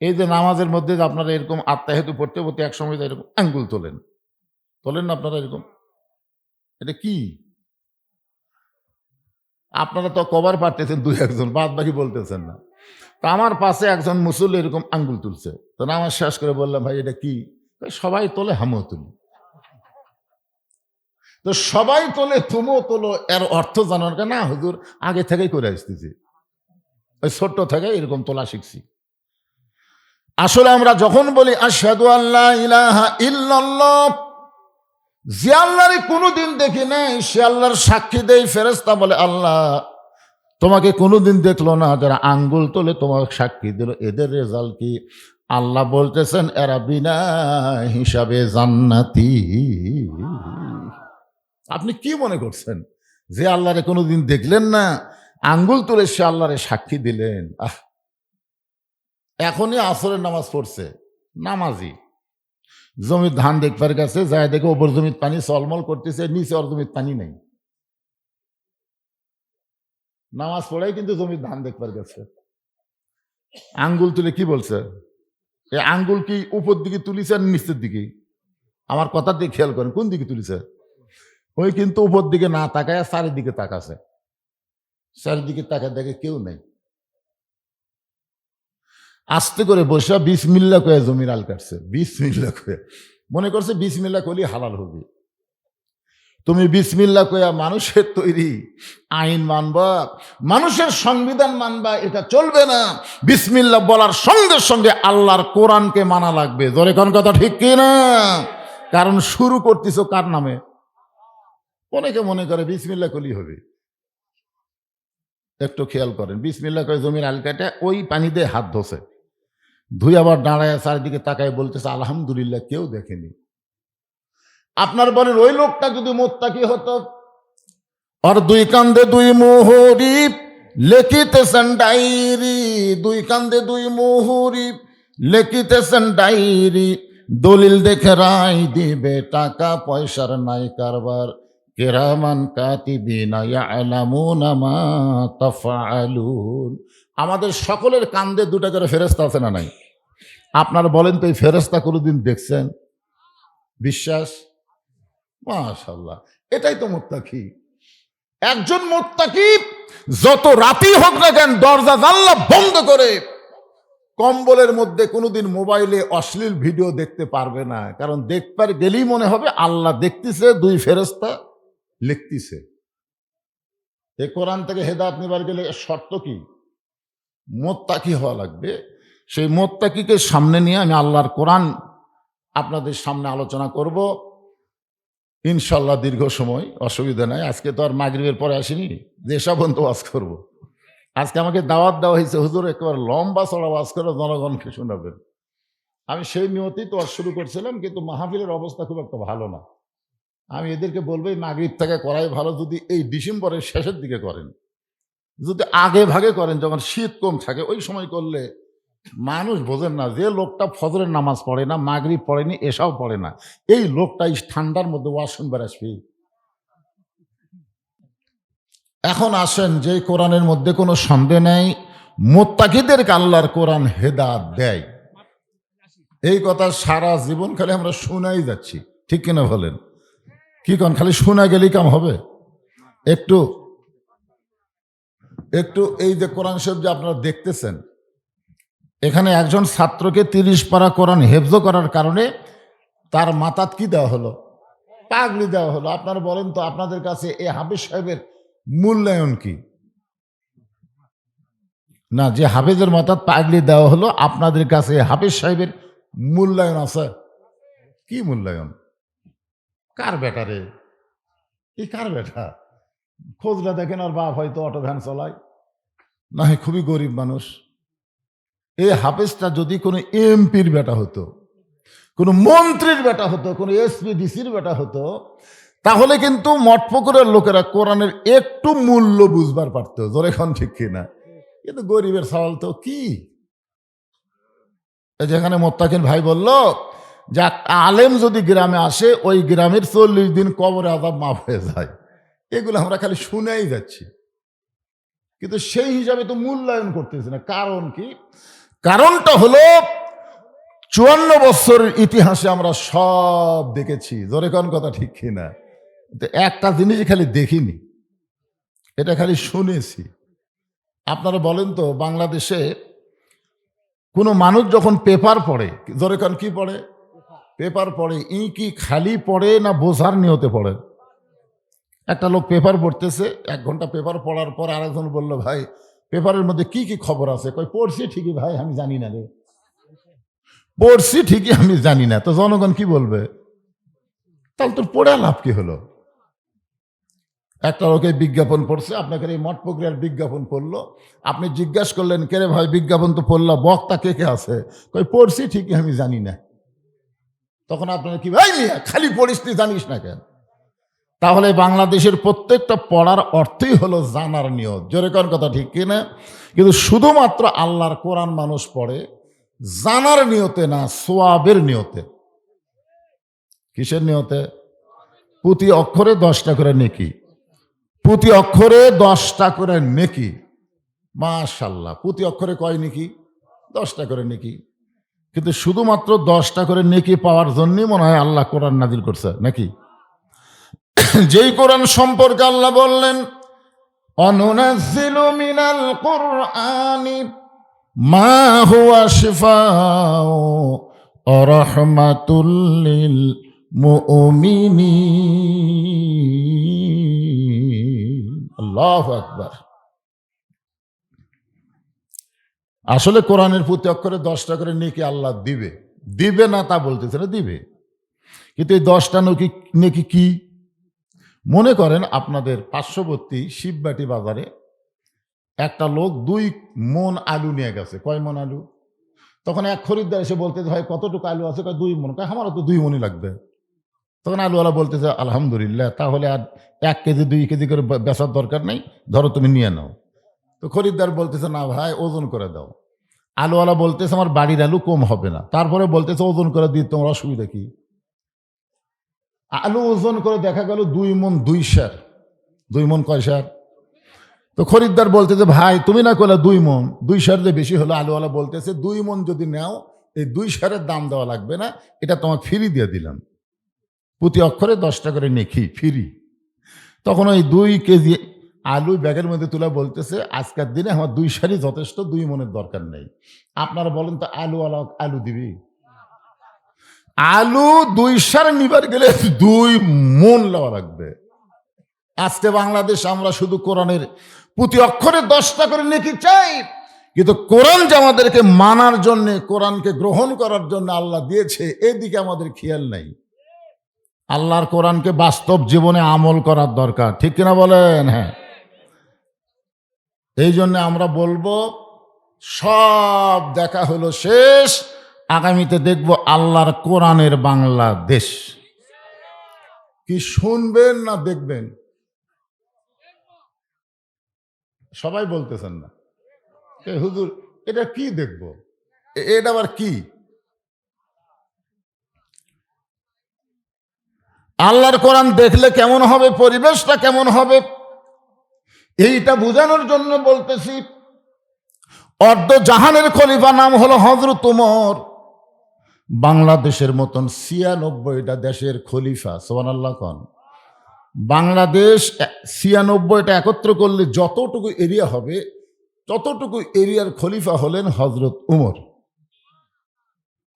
এই যে নামাজের মধ্যে যে আপনারা এরকম আত্মাহেতু পড়তে পড়তে এক সময় এরকম আঙ্গুল তোলেন, তোলেন না আপনারা এরকম? এটা কি? আপনারা তো কবার পারতেছেন ২-১ জন, বাদ বাকি বলতেছেন না। তো আমার পাশে একজন মুসল্লি এরকম আঙ্গুল তুলছে। তো নামাজ শেষ করে বললাম, ভাই এটা কি? সবাই তোলে, আমিও তুলি। তো সবাই তোলে, তুমিও তোলো, এর অর্থ জানার না হুজুর আগে থেকেই করে আসতেছি, ওই ছোট্ট থেকে এরকম তোলা শিখছি। আসলে আমরা যখন বলি আশহাদু আল্লা ইলাহা ইল্লাল্লাহ, যে আল্লাহরে কোনোদিন দেখি নাই সে আল্লাহর সাক্ষী দেয়, ফেরেশতা বলে আল্লাহ তোমাকে কোনোদিন দেখলো না, যারা আঙ্গুল তোলে তোমাকে সাক্ষী দিল, এদের রেজাল্ট কি? আল্লাহ বলতেছেন এরা বিনা হিসাবে জান্নাতি। আপনি কি মনে করছেন যে আল্লাহরে কোনোদিন দেখলেন না, আঙ্গুল তুলে সে আল্লাহরে সাক্ষী দিলেন? এখনই আসরের নামাজ পড়ছে নামাজি, জমির ধান দেখবার গেছে, যায় দেখে ওপর জমির পানি চলমল করতেছে, নিচে ওর জমির পানি নেই। নামাজ পড়াই কিন্তু জমির ধান দেখবার গেছে। আঙ্গুল তুলে কি বলছে? এই আঙ্গুল কি উপর দিকে তুলিছে আর নিচের দিকে? আমার কথা দিয়ে খেয়াল করেন, কোন দিকে তুলিছে? ওই কিন্তু উপর দিকে না তাকায় চারিদিকে তাকাছে, চারিদিকে তাকায় দেখে কেউ নেই। আস্তে করে বসে বিসমিল্লাহ কয়ে জমির আল কাটছে, বিসমিল্লাহ কয়ে, মনে করছে বিসমিল্লাহ করলে হালাল হবে। তুমি বিসমিল্লাহ কয়া মানুষের তৈরি আইন মানবা, মানুষের সংবিধান মানবা, এটা চলবে না। বিসমিল্লাহ বলার সঙ্গে সঙ্গে আল্লাহর কোরআনকে মানা লাগবে। জোরে কোন কথা ঠিক কি না? কারণ শুরু করতেছো কার নামে? অনেকে মনে করে বিসমিল্লাহ করলেই হবে। একটু খেয়াল করেন, বিসমিল্লাহ করে জমির আল কাটে ওই পানি দিয়ে হাত ধোছে, ধুই আবার দাঁড়ায় চারিদিকে তাকায় বলতেছে আলহামদুলিল্লাহ, কেউ দেখেনি। আপনার বলেন ওই লোকটা যদি মোত্তাকি হতো, আর দুই কান্দে দুই মোহরি লেখিতেছেন ডায়েরি, দুই কান্দে দুই মোহরি লেখিতেছেন ডায়েরি, দলিল দেখে রায় দিবে, টাকা পয়সার নাই কারবার, কেরামান কাতিবিনা ইয়ালামুনা মা তাফআলুন। আমাদের সকলের কান্দে দুটা করে ফেরেশতা আছে না নাই? আপনারা বলেন তো এই ফেরেশতা কোনোদিন দেখছেন? বিশ্বাস? মাশাআল্লাহ, এটাই তো মুত্তাকি। একজন মুত্তাকি যত রাতি হোক না কেন দরজা জানলা বন্ধ করে কম্বলের মধ্যে কোনোদিন মোবাইলে অশ্লীল ভিডিও দেখতে পারবে না, কারণ দেখবার গেলেই মনে হবে আল্লাহ দেখতেছে, দুই ফেরেশতা লিখতেছে। এই কোরআন থেকে হেদায়েত নেবার গেলে শর্ত কি? মুত্তাকি হওয়া লাগবে। সেই মুত্তাকিকে সামনে নিয়ে আমি আল্লাহর কোরআন আপনাদের সামনে আলোচনা করব ইনশাল্লাহ, দীর্ঘ সময়, অসুবিধা নাই। আজকে তো আর মাগরিবের পরে আসিনি যে সব ওয়াজ করব। আজকে আমাকে দাওয়াত দেওয়া হয়েছে, হুজুর একেবারে লম্বা চড়া ওয়াজ করে জনগণকে শোনাবেন। আমি সেই নিয়তেই তো ওয়াজ শুরু করছিলাম, কিন্তু মাহফিলের অবস্থা খুব একটা ভালো না। আমি এদেরকে বলবো এই মাগরিব থেকে করাই ভালো, যদি এই ডিসেম্বরের শেষের দিকে করেন, যদি আগে ভাগে করেন যখন শীত কম থাকে ওই সময় করলে মানুষ বোঝেন না যে লোকটা ফজরের নামাজ পড়ে না, মাগরিব পড়েনি, এসাও পড়ে না, এই লোকটা এই ঠান্ডার মধ্যে ওয়াজ শুনবার আসবে। এখন আসেন, যে কোরআনের মধ্যে কোনো সন্দেহ নেই মুত্তাকিদেরকে আল্লাহর কোরআন হেদায়েত দেয়, এই কথা সারা জীবন খালি আমরা শুনাই যাচ্ছি, ঠিক কিনা বলেন? কি কোন খালি শোনা গেলেই কাম হবে? একটু একটু এই যে কোরআন শরীফ যে আপনারা দেখতেছেন, এখানে একজন ছাত্রকে 30 পারা কোরআন হেফজ করার কারণে তার মাথাত কি দেওয়া হলো? পাগড়ি দেওয়া হলো। আপনারা বলেন তো আপনাদের কাছে এই হাফেজ সাহেবের মূল্যায়ন কি? না, যে হাফেজের মাথাত পাগড়ি দেওয়া হলো, আপনাদের কাছে হাফেজ সাহেবের মূল্যায়ন আছে? কি মূল্যায়ন? কার বেটা রে? এই কার বেটা? খোঁজটা দেখেন, আর বাপ হয়তো অটো ভ্যান চলায়, না হয় খুবই গরিব মানুষ। এই হাফেজটা যদি কোনো এমপির বেটা হতো, কোনো মন্ত্রীর বেটা হতো, কোনো এসপি ডিসির বেটা হতো, তাহলে কিন্তু মঠপুকুরের লোকেরা কোরআনের একটু মূল্য বুঝবার পারতো। জোরে এখন ঠিক কিনা? কিন্তু গরিবের সওয়াল তো কি? যেখানে মোত্তাকিন ভাই বলল যে আলেম যদি গ্রামে আসে ওই গ্রামের 40 দিন কবরে আযাব মাফ হয়ে যায়, এগুলো আমরা খালি শুনেই যাচ্ছি, কিন্তু সেই হিসাবে তো মূল্যায়ন করতেছি না। কারণ কি? কারণটা হলো 54 বছরের ইতিহাসে আমরা সব দেখেছি, জোরে কোন কথা ঠিক কিনা? একটা জিনিস খালি দেখিনি, এটা খালি শুনেছি। আপনারা বলেন তো, বাংলাদেশে কোনো মানুষ যখন পেপার পড়ে, জোরে কোন কি পড়ে? পেপার পড়ে, কি খালি পড়ে না বোঝার নিয়তে পড়ে? একটা লোক পেপার পড়তেছে, 1 ঘন্টা পেপার পড়ার পর আরেকজন বলল, ভাই পেপারের মধ্যে কি কি খবর আছে? কই পড়ছি ঠিকই ভাই, আমি জানি না রে। পড়ছি ঠিকই, আমি জানি না। তো জনগণ কি বলবে? তাহলে তোর পড়ে লাভ কি হলো? একটা লোকে বিজ্ঞাপন পড়ছে, আপনাকে এই মঠ প্রক্রিয়ার বিজ্ঞাপন পড়লো, আপনি জিজ্ঞাসা করলেন, কে রে ভাই বিজ্ঞাপন তো পড়লো, বক্তা কে কে আছে? কই পড়ছি ঠিকই, আমি জানি না। তখন আপনারা কি, ভাই মিয়া খালি পড়িস, তুই জানিস না কেন? তাহলে বাংলাদেশের প্রত্যেকটা পড়ার অর্থই হলো জানার নিয়ত, জোরে কোন কথা ঠিক কিনা? কিন্তু শুধুমাত্র আল্লাহর কোরআন মানুষ পড়ে জানার নিয়তে না, সোয়াবের নিয়তে। কিসের নিয়তে? প্রতি অক্ষরে 10টা করে নেকি, প্রতি অক্ষরে 10টা করে নেকি। মাশাআল্লাহ, প্রতি অক্ষরে কয় নেকি? 10টা করে নেকি। কিন্তু শুধুমাত্র 10টা করে নেকি পাওয়ার জন্যই মনে হয় আল্লাহ কোরআন নাজিল করছে নাকি? যেই কোরআন সম্পর্কে আল্লাহ বললেন, অনুনাজ্জিলু মিনাল কুরআনি মা হুয়া শিফাউ ওয়া রাহমাতুল লিল মুমিনিন। আল্লাহু আকবার। আসলে কোরআনের প্রতি অক্ষরে 10টা করে নেকি আল্লাহ দিবে, দিবে না তা বলতেছে না, দিবে। কিন্তু এই 10টা নেকি কি? মনে করেন আপনাদের পার্শ্ববর্তী শিববাটি বাজারে একটা লোক 2 মন আলু নিয়ে গেছে। কয় মন আলু? তখন এক খরিদ্দার এসে বলতেছে, ভাই কতটুকু আলু আছে? কয় 2 মন। কয় আমারও তো 2 মনই লাগবে। তখন আলুওয়ালা বলতেছে, আলহামদুলিল্লাহ, তাহলে আর 1 কেজি 2 কেজি করে বেচার দরকার নেই, ধরো তুমি নিয়ে নাও। তো খরিদ্দার বলতেছে, না ভাই ওজন করে দাও। আলুওয়ালা বলতেছে, আমার বাড়ির আলু কম হবে না। তারপরে বলতেছে, ওজন করে দিই, তোমার অসুবিধা কি? আলু ওজন করে দেখা গেল 2 মন 2 সের। 2 মন কয় সের? তো খরিদ্দার বলতেছে, ভাই তুমি না করলে 2 মন, 2 সের যে বেশি হলো। আলুওয়ালা বলতেছে, 2 মন যদি নাও, এই 2 সেরের দাম দেওয়া লাগবে না, এটা তোমাকে ফ্রি দিয়ে দিলাম। প্রতি অক্ষরে 10টা করে নেকি ফ্রি। তখন ওই 2 কেজি আলু ব্যাগের মধ্যে তুলে বলতেছে, আজকের দিনে আমার 2 সেরই যথেষ্ট, 2 মনের দরকার নেই। আপনারা বলেন তো, আলুওয়ালা আলু দিবি? আলু 2 সের নিবার গেলে 2 মন লওয়া লাগবে। আজকে বাংলাদেশ আমরা শুধু কোরআনের প্রতি অক্ষরে 10টা করে নেকি চাই, কিন্তু কোরআন যে আমাদেরকে মানার জন্য, কোরআনকে গ্রহণ করার জন্য আল্লাহ দিয়েছে, এদিকে আমাদের খেয়াল নাই। আল্লাহর কোরআনকে বাস্তব জীবনে আমল করার দরকার, ঠিক কিনা বলেন? হ্যাঁ। এই জন্য আমরা বলবো, সব দেখা হলো শেষ, আগামীতে দেখব আল্লাহর কোরআনের বাংলাদেশ। কি শুনবেন না দেখবেন? সবাই বলতেছেন না। হুজুর এটা কি দেখব? এটা আবার কি? আল্লাহর কোরআন দেখলে কেমন হবে, পরিবেশটা কেমন হবে, এইটা বোঝানোর জন্য বলতেছি। অর্ধ জাহানের খলিফা নাম হলো হযরত ওমর, বাংলাদেশের মতন 96টা দেশের খলিফা। সুবহানাল্লাহ কোন? বাংলাদেশ 96টা একত্র করলে যতটুকু এরিয়া হবে, ততটুকু এরিয়ার খলিফা হলেন হযরত ওমর।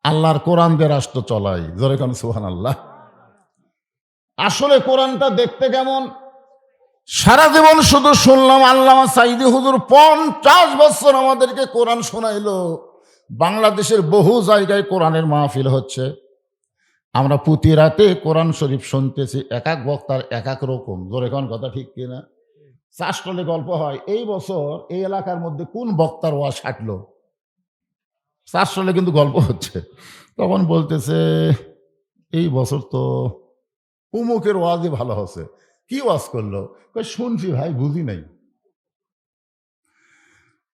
আল্লাহর কোরআন দিয়ে রাষ্ট্র চলাই, জোরে কোন সুবহানাল্লাহ। আসলে কোরআনটা দেখতে কেমন? সারা জীবন শুধু শুনলাম আল্লামা সাঈদী হুজুর 50 বছর আমাদেরকে কোরআন শোনাইলো। বাংলাদেশের বহু জায়গায় কোরআনের মাহফিল হচ্ছে, আমরা প্রতি রাতে কোরআন শরীফ শুনতেছি, এক এক বক্তার এক এক রকম, জোরে কোন কথা ঠিক কিনা? চাষটলে গল্প হয়, এই বছর এই এলাকার মধ্যে কোন বক্তার ওয়াজ হাঁটলো, চাষটলে কিন্তু গল্প হচ্ছে। তখন বলতেছে, এই বছর তো উমুকের ওয়াজই ভালো হচ্ছে। কি ওয়াজ করলো? শুনছি ভাই, বুঝি নাই।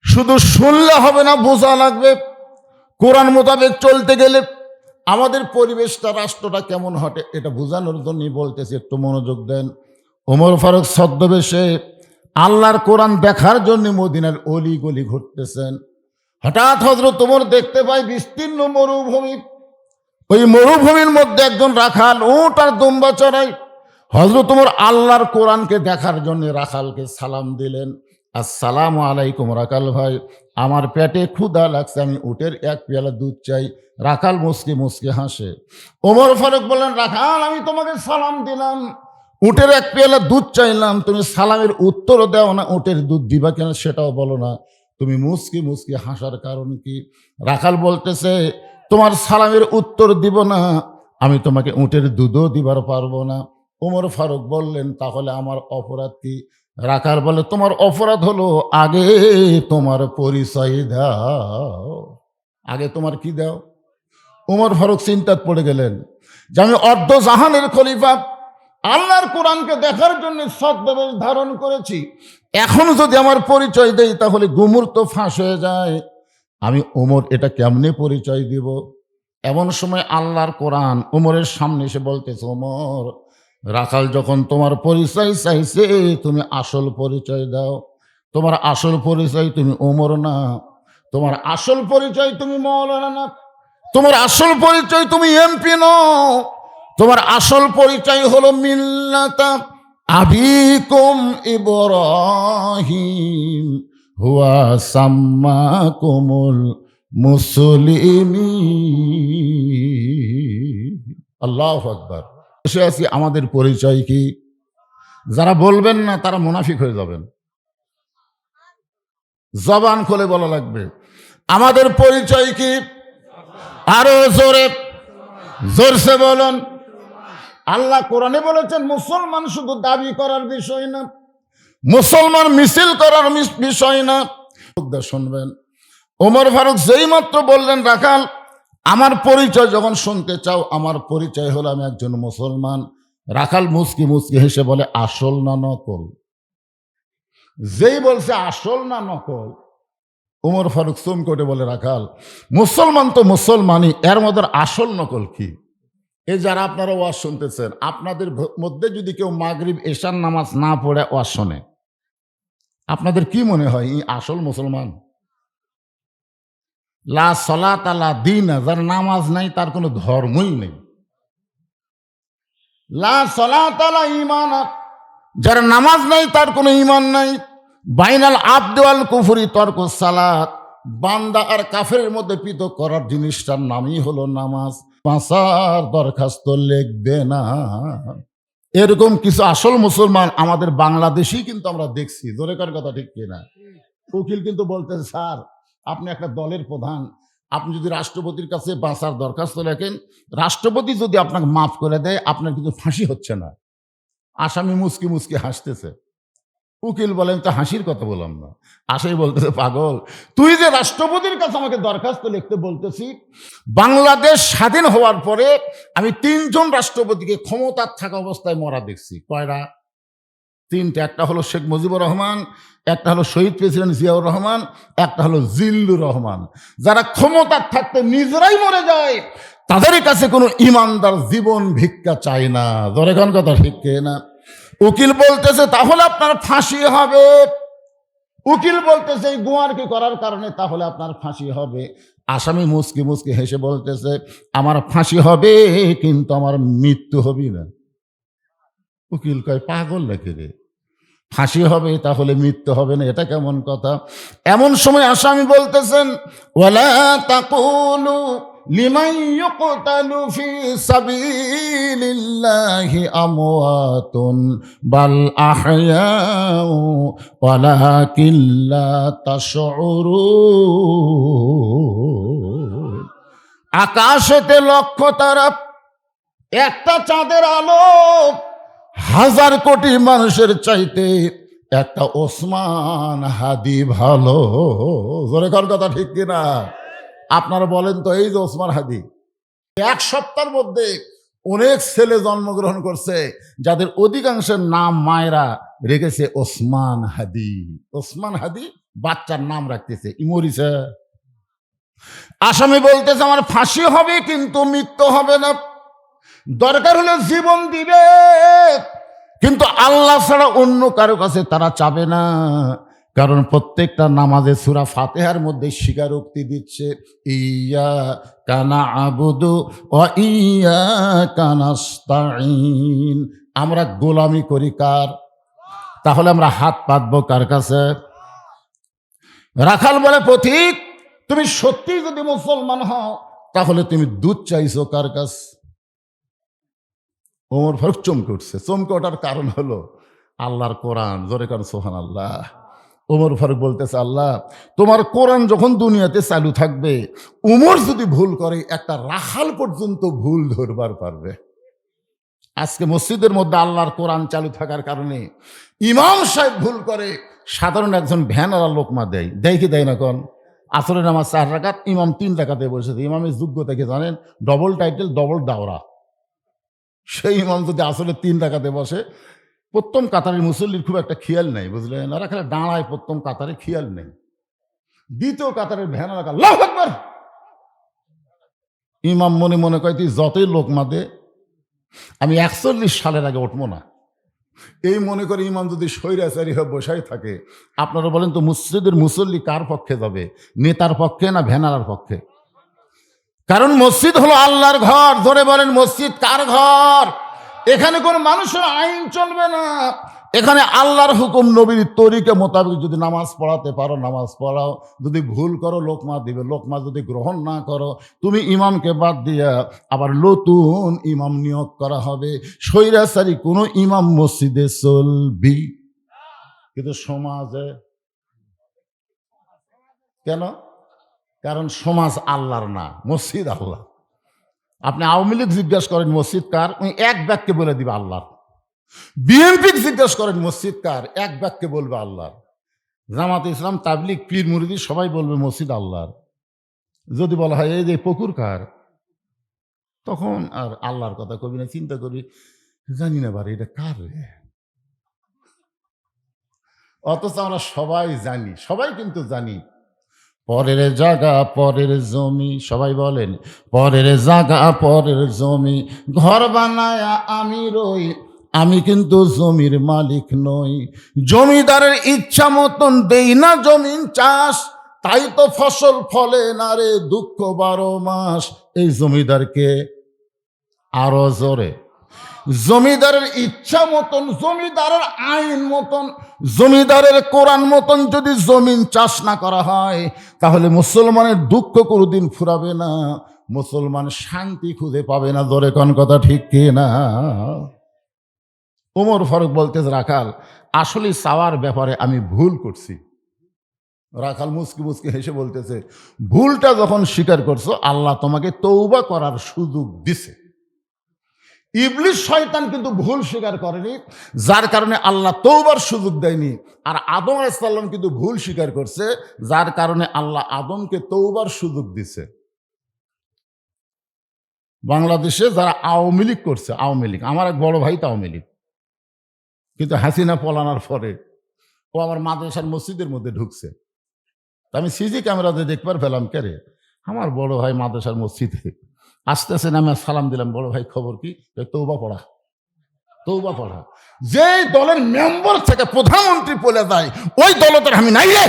শুধু শুনলে হবে না, বোঝা লাগবে। কোরআন মোতাবেক চলতে গেলে আমাদের পরিবেশটা, রাষ্ট্রটা কেমন হটে, এটা বোঝানোর জন্যই বলতেছি, একটু মনোযোগ দেন। ওমর ফারুক ছদ্মবেশে আল্লাহর কোরআন দেখার জন্য মদিনার অলি গলি ঘুরতেছেন। হঠাৎ হযরত ওমর দেখতে পায় বিস্তীর্ণ মরুভূমি, ওই মরুভূমির মধ্যে একজন রাখাল উট আর দুম্বা চড়ায়। হযরত ওমর আল্লাহর কোরআনকে দেখার জন্য রাখালকে সালাম দিলেন, আসসালামু আলাইকুম রাখাল ভাই, আমার পেটে ক্ষুধা লাগছে, আমি উটের এক পেয়ালা দুধ চাই। রাখাল মুসকি মুসকি হাসে। ওমর ফারুক বললেন, রাখাল আমি তোমাকে সালাম দিলাম, উটের এক পেয়ালা দুধ চাইলাম, তুমি সালামের উত্তরও দাও না, উটের দুধ দিবা কেন সেটাও বলো না, তুমি মুসকি মুসকি হাসার কারণ কি? রাখাল বলতেছে, তোমার সালামের উত্তর দিব না, আমি তোমাকে উটের দুধও দিবার পারবো না। ওমর ফারুক বললেন, তাহলে আমার অপরাধ কি? রাখাল বলে, তোমার অপরাধ হলো আগে তোমার পরিচয় দাও। আগে তোমার কি দাও? ওমর ফারুক চিন্তায় পড়ে গেলেন যে আমি অর্ধ জাহানের খলিফা, আল্লাহর কোরআনকে দেখার জন্য সদ্ব্যবেশ ধারণ করেছি, এখন যদি আমার পরিচয় দেই তাহলে গুমর তো ফাঁস হয়ে যায়। আমি ওমর এটা কেমনে পরিচয় দিব? এমন সময় আল্লাহর কোরআন ওমরের সামনে এসে বলতেছে, ওমর, রাখাল যখন তোমার পরিচয় চাইছে তুমি আসল পরিচয় দাও। তোমার আসল পরিচয় তুমি ওমর না, তোমার আসল পরিচয় তুমি মাওলানা না, তোমার আসল পরিচয় তুমি এমপি নও, তোমার আসল পরিচয় হলো মিল্লাতা আবিকুম ইব্রাহিম হুয়া সাম্মাকুমুল মুসলিমিন। আল্লাহু আকবার। বসে আছি, আমাদের পরিচয় কি? যারা বলবেন না তারা মুনাফিক হয়ে যাবেন। জবান খুলে বলা লাগবে, আমাদের পরিচয় কি? আরো জোরে, জোরসে বলুন। আল্লাহ কোরআনে বলেছেন মুসলমান শুধু দাবি করার বিষয় না, মুসলমান মিছিল করার বিষয় না। শুনবেন, ওমর ফারুক যেই মাত্র বললেন, রাখাল আমার পরিচয় যখন শুনতে চাও, আমার পরিচয় হলো আমি একজন মুসলমান। রাখাল মুসকি মুসকি হেসে বলে, আসল না নকল? যেই বলছে আসল না নকল, ওমর ফারুক চমকে বলে, রাখাল মুসলমান তো মুসলমানই, এর মধ্যে আসল নকল কি? এই যারা আপনারা ওয়াজ শুনতেছেন, আপনাদের মধ্যে যদি কেউ মাগরিব এশার নামাজ না পড়ে ওয়াজ শোনে, আপনাদের কি মনে হয় এই আসল মুসলমান? লা সলাত লা দীন, যার নামাজ নাই তার কোনো ধর্মই নেই। লা সলাত লা ঈমান, যার নামাজ নাই তার কোনো ঈমান নাই। বাইনাল আবদ ওয়াল কুফরি তরকুস সালাত, বান্দা আর কাফেরের মধ্যে পৃথক করার জিনিসটার নামই হলো নামাজ। বাঁচার দরখাস্ত লিখবে না। এরকম কিছু আসল মুসলমান আমাদের বাংলাদেশেই কিন্তু আমরা দেখছি। জোরেকার কথা ঠিক কিনা? উকিল কিন্তু বলতেছে, স্যার আপনি একটা দলের প্রধান, আপনি যদি রাষ্ট্রপতির কাছে বাঁচার দরখাস্ত লেখেন, রাষ্ট্রপতি যদি আপনাকে মাফ করে দেয়, আপনার কিন্তু ফাঁসি হচ্ছে না। আসামি মুসকি মুসকি হাসতেছে। উকিল বলেন, তো হাসির কথা বললাম না। আসামি বলতেছে, পাগল, তুই যে রাষ্ট্রপতির কাছে আমাকে দরখাস্ত লিখতে বলতেছি, বাংলাদেশ স্বাধীন হওয়ার পরে আমি 3 জন রাষ্ট্রপতিকে ক্ষমতার থাকা অবস্থায় মরা দেখছি। কয়টা? 3টে। একটা হলো শেখ মুজিবুর রহমান, একটা হলো শহীদ প্রেসিডেন্ট জিয়াউর রহমান, একটা হলো জিল্লুর রহমান। যারা ক্ষমতার থাকতে নিজেরাই মরে যায়, তাদের কাছে কোনো ইমানদার জীবন ভিক্ষা চায় না। ধরে কোন কথা ঠিক না? উকিল বলতেছে, তাহলে আপনার ফাঁসি হবে। উকিল বলতেছে, এই গুয়ারকি করার কারণে তাহলে আপনার ফাঁসি হবে। আসামি মুসকি মুসকি হেসে বলতেছে, আমার ফাঁসি হবে কিন্তু আমার মৃত্যু হবে না। উকিল কয়, পাগল নাকি রে? ফাঁসি হবে তাহলে মৃত্যু হবে না, এটা কেমন কথা? এমন সময় আসামি বলতেছেন, ওয়ালা তাকুলু লিমান ইউকতালু ফি সাবিলিল্লাহি আমওয়াতুন বাল আহয়াউ ওয়ালাকিন লা তাশউরুন। আকাশেতে লক্ষ তারা, একটা চাঁদের আলো 1000 কোটি মানুষের চাইতে একটা ওসমান হাদি ভালো। জোরে কার কথা ঠিক কিনা? আপনারা বলেন তো, এই যে ওসমান হাদি 1 সপ্তাহের মধ্যে অনেক ছেলে জন্মগ্রহণ করছে, যাদের অধিকাংশের নাম মায়েরা রেখেছে ওসমান হাদি। ওসমান হাদি বাচ্চার নাম রাখতেছে, ইমরিছে। আসামি বলতেছে, আমার ফাঁসি হবে কিন্তু মৃত্যু হবে না। দরকার হলে জীবন দিবে, কিন্তু আল্লাহ ছাড়া অন্য কারো কাছে তারা চাবে না। কারণ প্রত্যেকটা নামাজে সূরা ফাতিহার মধ্যে স্বীকারোক্তি দিচ্ছে, ইয়্যাকা না'বুদু ওয়া ইয়্যাকা নাস্তাঈন। আমরা গোলামি করি কার? তাহলে আমরা হাত পাতবো কার কাছে? রাখাল বলে, পথিক তুমি সত্যি যদি মুসলমান হও তাহলে তুমি দুধ চাইছো কার কাছ? ওমর ফারুক চমকে উঠছে। চমকে ওঠার কারণ হলো আল্লাহর কোরআন। জোরে কারণ সুবহানাল্লাহ। ওমর ফারুক বলতেছে, আল্লাহ তোমার কোরআন যখন দুনিয়াতে চালু থাকবে, উমর যদি ভুল করে একটা রাখাল পর্যন্ত ভুল ধরবার পারবে। আজকে মসজিদের মধ্যে আল্লাহর কোরআন চালু থাকার কারণে ইমাম সাহেব ভুল করে, সাধারণ একজন ভ্যানারা লোকমা দেয়। দেয় কি দেয় না? কোন আসরের নামাজ 4 রাকাত, ইমাম 3 রাকাতে বসেছে। ইমামের যোগ্যতা কি জানেন? ডবল টাইটেল, ডবল দাওরা। সেই ইমাম যদি আসলে 3 রাকাতে বসে, প্রথম কাতারের মুসল্লির খুব একটা খেয়াল নেই, বুঝলেন? ওরা খালি দাঁড়ায়, প্রথম কাতারে খেয়াল নেই। দ্বিতীয় কাতারের ভ্যানারা আল্লাহু আকবার, ইমাম মনে মনে কয় তুই যতই লোকমা দে, আমি 41 সালের আগে উঠবো না। এই মনে করে ইমাম যদি স্বৈরাচারী হয়ে বসাই থাকে, আপনারা বলেন তো মসজিদের মুসল্লি কার পক্ষে যাবে? নেতার পক্ষে না ভ্যানারার পক্ষে? কারণ মসজিদ হলো আল্লাহর ঘর। ধরে বলেন মসজিদ কার ঘর? এখানে কোনো মানুষের আইন চলবে না। এখানে আল্লাহর হুকুম, নবীর তরিকা মোতাবেক যদি নামাজ পড়াতে পারো নামাজ পড়াও, যদি ভুল করো লোকমা দিবে, লোকমা যদি গ্রহণ না করো তুমি ইমামকে বাদ দিয়া আবার নতুন ইমাম নিয়োগ করা হবে। স্বৈরাচারী কোনো ইমাম মসজিদে চলবি, কিন্তু সমাজে কেন? কারণ সমাজ আল্লাহর না, মসজিদ আল্লাহ। আপনি আওয়ামী লীগ জিজ্ঞাসা করেন মসজিদ কার, উনি এক বাক্যে বলে দিবে আল্লাহর। বিএনপি জিজ্ঞাসা করেন মসজিদ কার, এক বাক্যে বলবে আল্লাহর। জামাতে ইসলাম, তাবলিগ, পীর মুরিদি সবাই বলবে মসজিদ আল্লাহর। যদি বলা হয় এই যে পুকুর কার, তখন আর আল্লাহর কথা কবি না, চিন্তা করবি জানি না বারে এটা কার রে। অথচ আমরা সবাই জানি, সবাই কিন্তু জানি পরের জায়গা পরের জমি। সবাই বলেন পরের জায়গা পরের জমি, ঘর বানায়া আমি রই, আমি কিন্তু জমির মালিক নই। জমিদারের ইচ্ছা মতন দেই না জমিন চাষ, তাই তো ফসল ফলে না রে, দুঃখ 12 মাস। এই জমিদারকে আরো জোরে, জমিদারের ইচ্ছা মতন, জমিদারের আইন মতন, জমিদারের কোরআন মতন যদি জমিন চাষ না করা হয়, তাহলে মুসলমানের দুঃখ কোনোদিন ফুরাবে না, মুসলমান শান্তি খুঁজে পাবে না। ধরে কোন কথা ঠিক কি না? ওমর ফারুক বলতেছে, রাখাল আসলে চাওয়ার ব্যাপারে আমি ভুল করছি। রাখাল মুচকি মুচকি হেসে বলতেছে, ভুলটা যখন স্বীকার করছো, আল্লাহ তোমাকে তওবা করার সুযোগ দিছে। ইবলিস শয়তান কিন্তু ভুল স্বীকার করেনি, যার কারণে আল্লাহ তওবার সুযোগ দেয়নি। আর আদম আলাইহিস সালাম কিন্তু ভুল স্বীকার করছে, যার কারণে আল্লাহ আদমকে তওবার সুযোগ দিছে। বাংলাদেশে যারা আওয়ামী লীগ করছে, আওয়ামী লীগ, আমার এক বড় ভাই তো আওয়ামী লীগ, কিন্তু হাসিনা পলানোর পরে ও আমার মাদ্রাসার মসজিদের মধ্যে ঢুকছে। আমি সিসি ক্যামেরাতে দেখবার পেলাম, কে রে আমার বড় ভাই মাদ্রাসার মসজিদে আসতেছে, আমি সালাম দিলাম, বড় ভাই খবর কি? তওবা পড়া, তওবা পড়া। যে দলের মেম্বার থেকে প্রধানমন্ত্রী বলে যায়, ওই দলতের আমি নাই রে।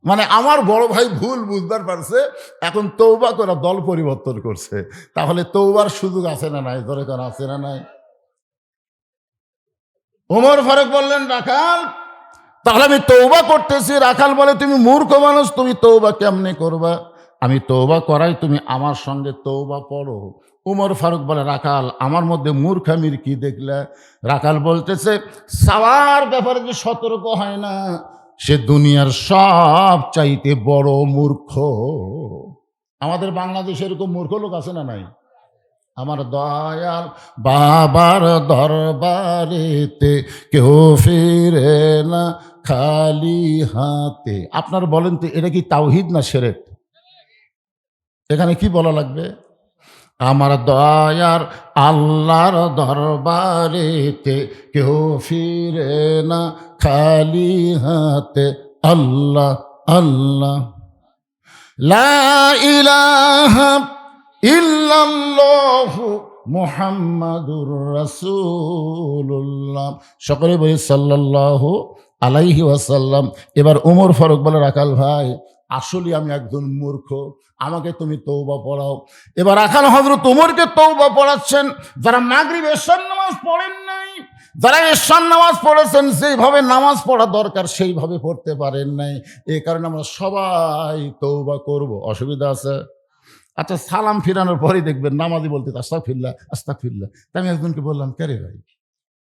মানে আমার বড় ভাই ভুল বুঝবার পারছে, এখন তওবা করে দল পরিবর্তন করছে। তাহলে তওবার সুযোগ আছে না নাই? ধরে কোন আছে না নাই? ওমর ফারুক বললেন, রাখাল তাহলে আমি তওবা করতেছি। রাখাল বলে, তুমি মূর্খ মানুষ, তুমি তওবা কেমনে করবা? আমি তওবা করাই, তুমি আমার সঙ্গে তওবা পড়ো। ওমর ফারুক বলে, রাখাল আমার মধ্যে মূর্খামির কি দেখলে? রাখাল বলতেছে, সাওয়ার ব্যাপারে যে সতর্ক হয় না, সে দুনিয়ার সব চাইতে বড় মূর্খ। আমাদের বাংলাদেশে এরকম মূর্খ লোক আছে না নাই? আমার দয়াল বাবার দরবারেতে কেউ ফিরে না খালি হাতে। আপনার বলেন তো এটা কি তাওহীদ না শিরক? এখানে কি বলা লাগবে? আমার দয়ার আল্লাহর দরবারেতে কেউ ফিরে না খালি হাতে। আল্লাহ আল্লাহ লা ইলাহা ইল্লাল্লাহু মুহাম্মাদুর রাসূলুল্লাহ। সকলে বলি সাল্লাল্লাহু আলাইহি ওয়াসাল্লাম। এবার ওমর ফারুক বলে, রাখাল ভাই, আসলে আমি একজন মূর্খ, আমাকে তুমি তওবা পড়াও। এবার রাখাল হযরত ওমরকে তওবা পড়াচ্ছেন। যারা মাগরিব এশার নামাজ পড়েন নাই, যারা এশার নামাজ পড়েছেন, যেভাবে নামাজ পড়া দরকার সেইভাবে পড়তে পারেন নাই, এই কারণে আমরা সবাই তওবা করব। অসুবিধা আছে? আচ্ছা, সালাম ফিরানোর পরেই দেখবেন নামাজি বলতে আস্তাগফিরুল্লাহ আস্তাগফিরুল্লাহ। তা আমি একজনকে বললাম, কে রে ভাই,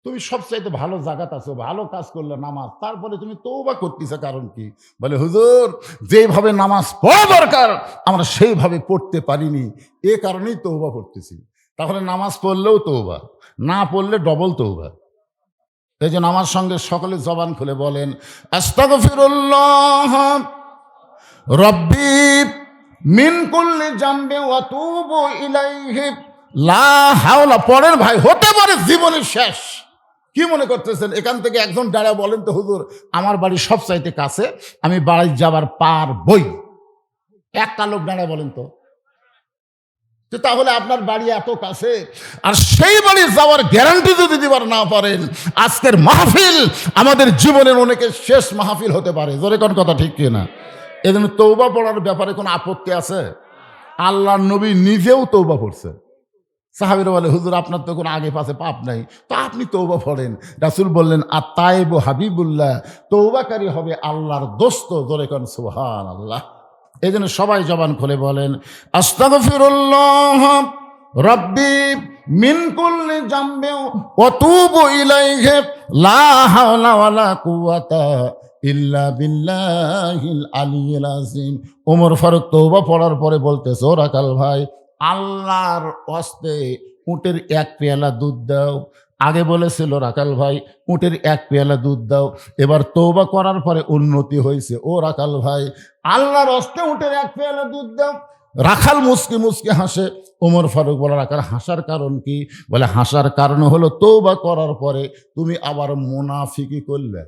তুমি সবচাইতে ভালো জায়গাত আছো, ভালো কাজ করলে নামাজ, তারপরে তুমি তওবা করতেছো, কারণ কি? বলে, হুজুর, যেভাবে নামাজ পড়া দরকার আমরা সেইভাবে পড়তে পারিনি, এ কারণেই তওবা করতেছি। তাহলে নামাজ পড়লেও তওবা, না পড়লে ডবল তওবা। এই জন্য আমার সঙ্গে সকলে জবান খুলে বলেন, আস্তাগফিরুল্লাহ রব্বি মিন কুল্লি জামবি ওয়া তুবু ইলাইহি লা হাওলা। পরের ভাই, হতে পারে জীবনের শেষ। কি মনে করতেছেন? এখান থেকে একজন দাঁড়া বলেন তো, হুজুর আমার বাড়ি সবচাইতে কাছে, আমি বাড়ি যাবার পারবই। একটা লোক দাঁড়া বলেন তো। তাহলে আপনার বাড়ি এত কাছে, আর সেই বাড়ি যাওয়ার গ্যারান্টি যদি দিবার না পারেন, আজকের মাহফিল আমাদের জীবনের অনেকের শেষ মাহফিল হতে পারে। জোরে কোন কথা, ঠিক কিনা? এজন্য তওবা পড়ার ব্যাপারে কোনো আপত্তি আছে? আল্লাহর নবী নিজেও তওবা পড়ছে। সাহাবীরা বলে, হুজুর আপনার তো কোনো আগে পাশে পাপ নাই, তো আপনি তওবা পড়েন। রাসূল বললেন, আত-তাইবু হাবিবুল্লাহ, তওবাকারী হবে আল্লাহর দোস্ত। জোরে কোন সুবহানাল্লাহ। এই জন্য সবাই জবান খুলে বলেন, আস্তাগফিরুল্লাহ রব্বি মিন কুল্লি জামবি ওয়া তুবু ইলাইহি লা হাওলা ওয়ালা কুওয়াতা ইল্লা বিল্লাহিল আলিয়্যিল আযীম। ওমর ফারুক তওবা পড়ার পরে বলতেছে, ও রাখাল ভাই, আল্লাহর ওয়াস্তে উটের এক পেয়ালা দুধ দাও। আগে বলেছিল, রাখাল ভাই উটের এক পেয়ালা দুধ দাও। এবার তওবা করার পরে উন্নতি হয়েছে, ও রাখাল ভাই আল্লাহর ওয়াস্তে উটের এক পেয়ালা দুধ দাও। রাখাল মুসকি মুসকি হাসে। ওমর ফারুক বলে, রাখাল হাসার কারণ কি? বলে, হাসার কারণ হলো তওবা করার পরে তুমি আবার মুনাফিকি করলে।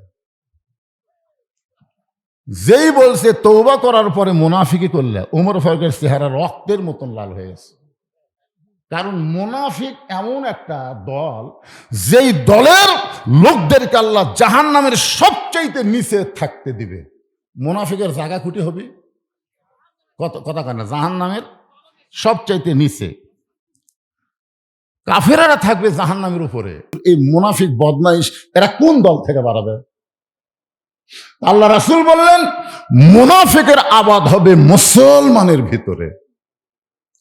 যেই বলছে তওবা করার পরে মুনাফিকি করলে, ওমর ফারুকের চেহারা রক্তের মতন লাল হয়ে গেছে। কারণ মুনাফিক এমন একটা দল, যেই দলের লোকদেরকে আল্লাহ জাহান্নামের সবচাইতে নিচে থাকতে দিবে। মুনাফিকের জায়গা খুঁটি হবে কথা কেন? জাহান্নামের সবচাইতে নিচে। কাফেরারা থাকবে জাহান্নামের উপরে। এই মুনাফিক বদমাইশ এরা কোন দল থেকে বাড়াবে? আল্লাহ রাসূল বললেন, মুনাফিকের আবাদ হবে মুসলমানের ভিতরে।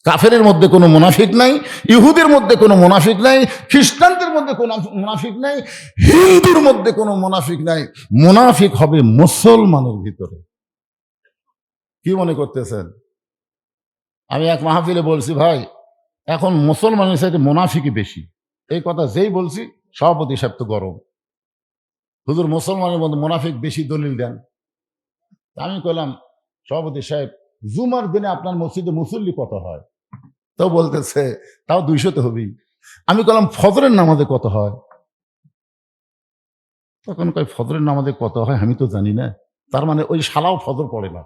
কাফেরের মধ্যে কোনো মুনাফিক নাই, ইহুদের মধ্যে কোনো মুনাফিক নাই, খ্রিস্টানদের মধ্যে কোনো মুনাফিক নাই, হিন্দুর মধ্যে কোনো মুনাফিক নাই। মুনাফিক হবে মুসলমানের ভিতরে। কি মনে করতেছেন? আমি এক মাহফিলে বলছি, ভাই এখন মুসলমানের সাথে মুনাফিকই বেশি। এই কথা যেই বলছি, সভাপতি সাহেব তো গরম, হুজুর মুসলমানের মধ্যে মুনাফিক বেশি, দলিল দেন। আমি কইলাম, সভাপতি সাহেব জুমার দিনে আপনার মসজিদে মুসল্লি কত হয়? তো বলতেছে, তাও 200 তো হবেই। আমি কইলাম, ফজরের নামাজে কত হয়? তখন কয়, ফজরের নামাজে কত হয় আমি তো জানি না। তার মানে ওই শালাও ফজর পড়ে না।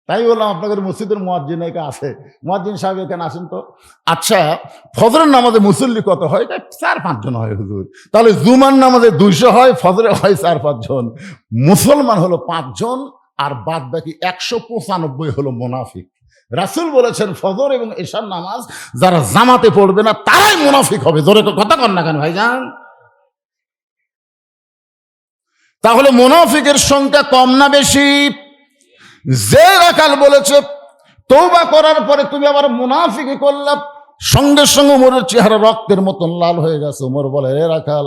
তাই বললাম, আপনাদের মসজিদের মুয়াজ্জিন একা আছে, মুয়াজ্জিন সাহেব এখানে আসেন তো। আচ্ছা, ফজরের নামাজে মুসল্লি কত হয়? 4-5 জন হয় হুজুর। তাহলে জুমার নামাজে 200 হয়, ফজরে হয় 4-5 জন। মুসলমান হলো 5 জন, আর বাদ বাকি 195 হলো মুনাফিক। রাসূল বলেছেন, ফজর এবং এশার নামাজ যারা জামাতে পড়বে না তারাই মুনাফিক হবে। জোরে কথা কন না কেন ভাইজান? তাহলে মুনাফিকের সংখ্যা কম না বেশি? যে রাখাল বলেছে তওবা করার পরে তুমি আবার মুনাফিকি করলে, সঙ্গে সঙ্গে ওমরের চেহারা রক্তের মতন লাল হয়ে গেছে। ওমর বলে, এ রাখাল,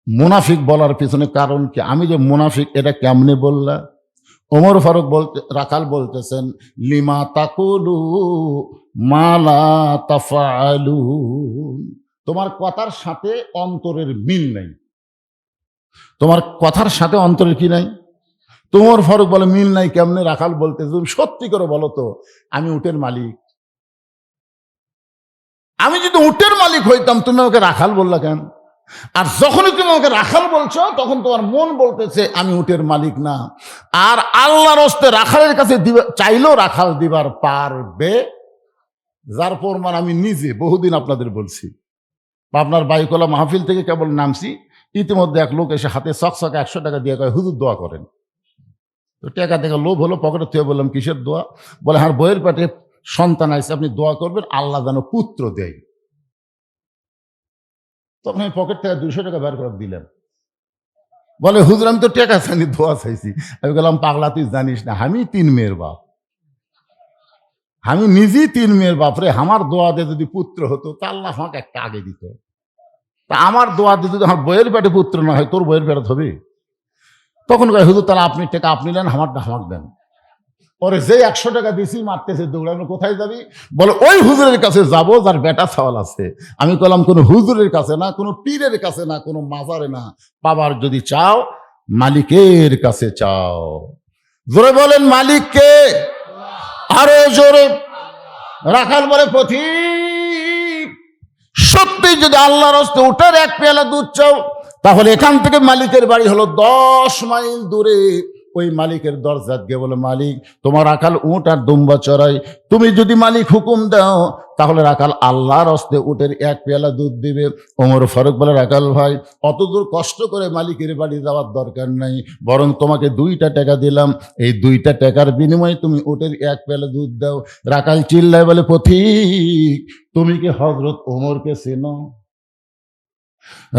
মুনাফিক বলার পিছনে কারণ কি? আমি যে মুনাফিক এটা কেমনে বললা? ওমর ফারুক রাখাল বলতেছেন, লিমা তাকুলু মা লা তাফআলুন। তোমার কথার সাথে অন্তরের মিল নাই। তোমার কথার সাথে অন্তরের কি নাই? ওমর ফারুক বলে, মিল নাই কেমনে? রাখাল বলতে, তুমি সত্যি করে বলো তো, আমি উটের মালিক। আমি যদি উটের মালিক হইতাম, তুমি আমাকে রাখাল বললা কেন? আর যখনই তুমি আমাকে রাখাল বলছো, তখন তোমার মন বলতেছে আমি উটের মালিক না। আর আল্লাহর হস্তে রাখালের কাছে চাইলেও রাখাল দিবার পারবে যার প্রমাণ আমি নিজে বহুদিন আপনাদের বলছি। আপনার বাইকলা মাহফিল থেকে কেবল নামছি, ইতিমধ্যে এক লোক এসে হাতে চকচকে 100 টাকা দিয়ে কয়, হুজুর দোয়া করেন। তো টাকা থেকে লোভ হলো, পকেটে থেকে বললাম কিসের দোয়া? বলে হ্যাঁ, বইয়ের পেটে সন্তান আছে, আপনি দোয়া করবেন আল্লাহ যেন পুত্র দেয়। তখন আমি পকেট থেকে 200 টাকা বের করে দিলাম। বলে হুজুর আমি তো টাকা চাইনি, দোয়া চাইছি। আমি বললাম পাগলা, তুই জানিস না আমি 3 মেয়ের বাপ, আমি নিজেই 3 মেয়ের বাপ রে। আমার দোয়া দিয়ে যদি পুত্র হতো তা আল্লাহ আমাকে একটা আগে দিত। তা আমার দোয়া দিয়ে যদি আমার বইয়ের পেটে পুত্র না হয়, তোর বইয়ের পেটে হবে? তখন কয় হুজুর তাহলে আপনি টাকা আপনি নেন, আমারটা আমাকে দেন। পরে যে 100 টাকা দিছি মারতেছে দৌড়ানো, কোথায় যাবি? বলে ওই হুজুরের কাছে যাব যার বেটা ছাওয়াল আছে। আমি বললাম কোনো হুজুরের কাছে না, কোনো পীরের কাছে না, কোনো মাজারে না, পাবার যদি চাও মালিকের কাছে চাও। জোরে বলেন মালিককে, আরো জোরে। রাখাল বলে পথিক, সত্যি যদি আল্লাহর হস্তে উঠার 1 পেয়ালা দুধ চাও, তাহলে এখান থেকে মালিকের বাড়ি হলো 10 মাইল দূরে। ওই মালিকের দরজাত গিয়ে বলে, মালিক তোমার রাখাল উট আর দুম্বা চড়াই, তুমি যদি মালিক হুকুম দাও তাহলে রাখাল আল্লাহর হস্তে উটের 1 পেয়ালা দুধ দিবে। ওমর ফারুক বলে, রাখাল ভাই অত দূর কষ্ট করে মালিকের বাড়ি যাওয়ার দরকার নাই, বরং তোমাকে 2টা টাকা দিলাম, এই 2টা টাকার বিনিময়ে তুমি উটের 1 পেয়ালা দুধ দাও। রাখাল চিল্লায় বলে, পথিক তুমি কি হযরত ওমরকে চেনো?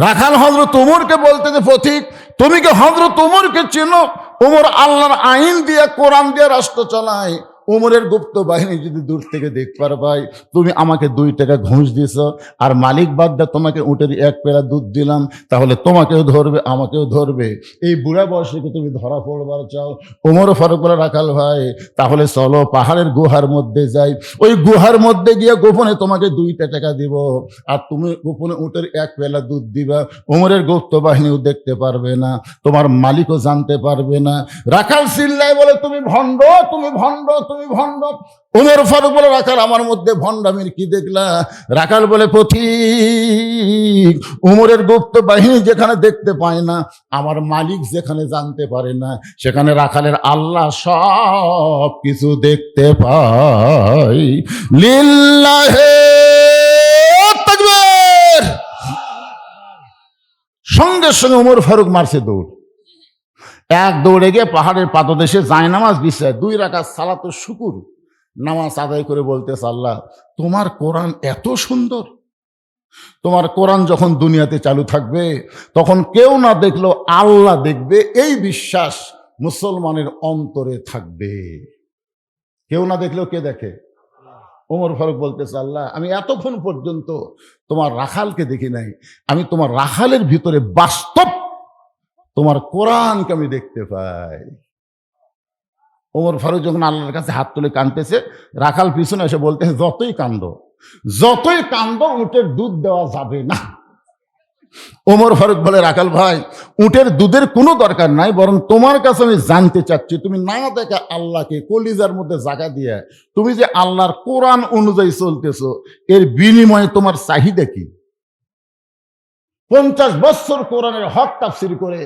রাখাল হযরত ওমরকে বলতে যে, পথিক তুমি কি হযরত ওমরকে চেনো? ওমর আল্লাহর আইন দিয়ে, কোরআন দিয়ে রাষ্ট্র চালায়। ওমরের গুপ্ত বাহিনী যদি দূর থেকে দেখবার পাই, তুমি আমাকে 2 টাকা ঘুষ দিছ, আর মালিক বাদ দিয়ে তোমাকে উটের 1 পেয়ালা দুধ দিলাম, তাহলে তোমাকেও ধরবে আমাকেও ধরবে। এই বুড়া বয়সে তুমি ধরা পড়বার চাও? ওমর ফারুক বলে, রাখাল ভাই তাহলে চলো পাহাড়ের গুহার মধ্যে যাই, ওই গুহার মধ্যে গিয়ে গোপনে তোমাকে 2টা টাকা দিব, আর তুমি গোপনে উটের 1 পেয়ালা দুধ দিবা। ওমরের গুপ্ত বাহিনীও দেখতে পারবে না, তোমার মালিকও জানতে পারবে না। রাখাল চিল্লায় বলে, তুমি ভণ্ড, তুমি ভণ্ড, তুমি ভণ্ড। ওমর ফারুক বলে, রাখাল আমার মধ্যে ভণ্ডামির কি দেখলা? রাখাল বলে, পথিক ওমরের গুপ্ত বাহিনী যেখানে দেখতে পায় না, আমার মালিক যেখানে জানতে পারে না, সেখানে রাখালের আল্লাহ সব কিছু দেখতে পায়। লিল্লাহে তাকবীর। সঙ্গে সঙ্গে ওমর ফারুক মারছে দৌড়। দৌড়ে গিয়ে পাহাড়ের পাদদেশে জায়নামাজ বিছায় 2 রাকাত সালাতুল শুকুর নামাজ আদায় করে বলতেছে, আল্লাহ তোমার কোরআন এত সুন্দর, তোমার কোরআন যখন দুনিয়াতে চালু থাকবে তখন কেউ না দেখলেও আল্লাহ দেখবে, এই বিশ্বাস মুসলমানের অন্তরে থাকবে। কেউ না দেখলেও কে দেখে? ওমর ফারুক বলতেছে, আল্লাহ আমি এতক্ষণ পর্যন্ত তোমার রাখালকে দেখি নাই, আমি তোমার রাখালের ভিতরে বাস্তব তোমার কোরআনকে আমি দেখতে পাই। ওমর ফারুক যখন আল্লাহর কাছে হাত তুলে কাঁদতেছে, রাখাল পিছনে এসে বলতেছে, যতই কান্দ উটের দুধ দেওয়া যাবে না। ওমর ফারুক বলে, রাখাল ভাই উটের দুধের কোনো দরকার নাই, বরং তোমার কাছে আমি জানতে চাচ্ছি, তুমি না দেখা আল্লাহকে কলিজার মধ্যে জায়গা দিয়ে তুমি যে আল্লাহর কোরআন অনুযায়ী চলতেছো, এর বিনিময়ে তোমার চাহিদা কি? 50 বছর কোরআনের হক তাফসীর করে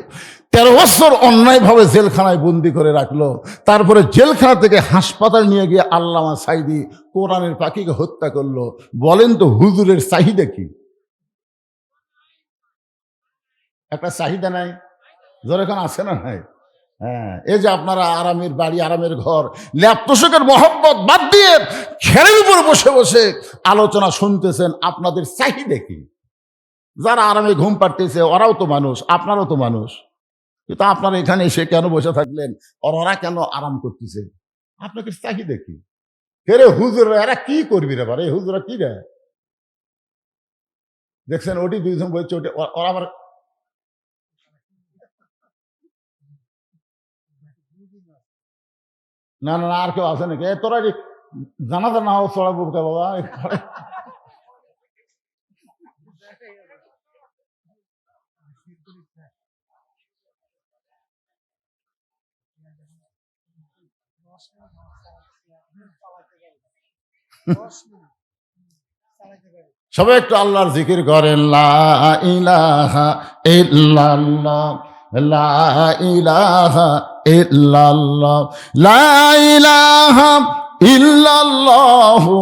13 বছর অন্যায়ভাবে জেলখানায় বন্দি করে রাখলো, তারপরে জেলখানা থেকে হাসপাতাল নিয়ে গিয়ে আল্লামা সাইদি কোরআনের পাখিকে হত্যা করলো। বলেন তো হুজুরের চাহিদা কি? একটা চাহিদা নাই? যেরকম আছে না নাই? হ্যাঁ, এই যে আপনারা আরামের বাড়ি, আরামের ঘর, ল্যাপটপের মহব্বত বাদ দিয়ে খেরের উপর বসে বসে আলোচনা শুনতেছেন, আপনাদের চাহিদা কি? যারা আরামে ঘুম পাড়তেছে ওরাও তো মানুষ, আপনারাও তো মানুষ, কিন্তু আপনারা এখানে এসে কেন বসে থাকলেন? ওরা কেন আরাম করতেছে? আপনাদের চাহিদা কি? রে হুজুররা এরা কি করবি রে? বারে হুজুরা কি রে? দেখছেন ওটি 2জন বলছে, ওটি ওরা আবার না না আর কেউ আছে নাকি? তোরা জানাজা না হোক চড়াবো বাবা। সবাই একটু আল্লাহর জিকির করেন, লা ইলাহা ইল্লাল্লাহ, লা ইলাহা ইল্লাল্লাহ, লা ইলাহা ইল্লাল্লাহু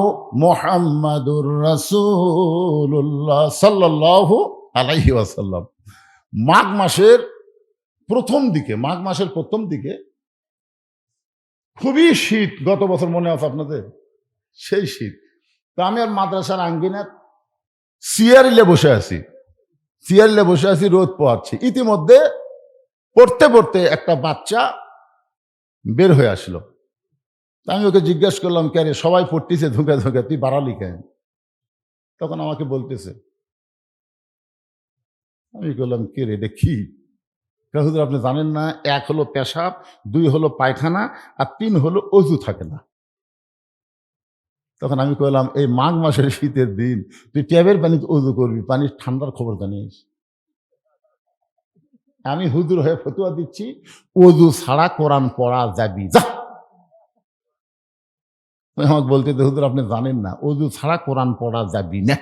মুহাম্মাদুর রাসূলুল্লাহ সাল্লাল্লাহু আলাইহি ওয়াসাল্লাম। মাঘ মাসের প্রথম দিকে খুবই শীত, গত বছর মনে আছে আপনাদের সেই শীত। তো আমি আর মাদ্রাসার আঙ্গিনার চেয়ারিলে বসে আছি, রোদ পোয়াচ্ছি। ইতিমধ্যে পড়তে পড়তে একটা বাচ্চা বের হয়ে আসলো। আমি ওকে জিজ্ঞেস করলাম, কে রে, সবাই পড়তেছে ধুকে ধুকে, তুই বাড়ালি কেন? তখন আমাকে বলতেছে, আমি বললাম, কে রে, এটা কি? হুজুর আপনি জানেন না, 1 হলো পেশাব, 2 হলো পায়খানা, আর 3 হলো অজু থাকে না। তখন আমি কইলাম, এই মাঘ মাসের শীতের দিন তুই ট্যাবের পানিতে অজু করবি, পানির ঠান্ডার খবর জানিস? আমি হুজুর হয়ে ফতুয়া দিচ্ছি, অজু ছাড়া কোরআন পড়া যাবি, যা। আমাকে বলতে, হুজুর আপনি জানেন না, অজু ছাড়া কোরআন পড়া যাবি না।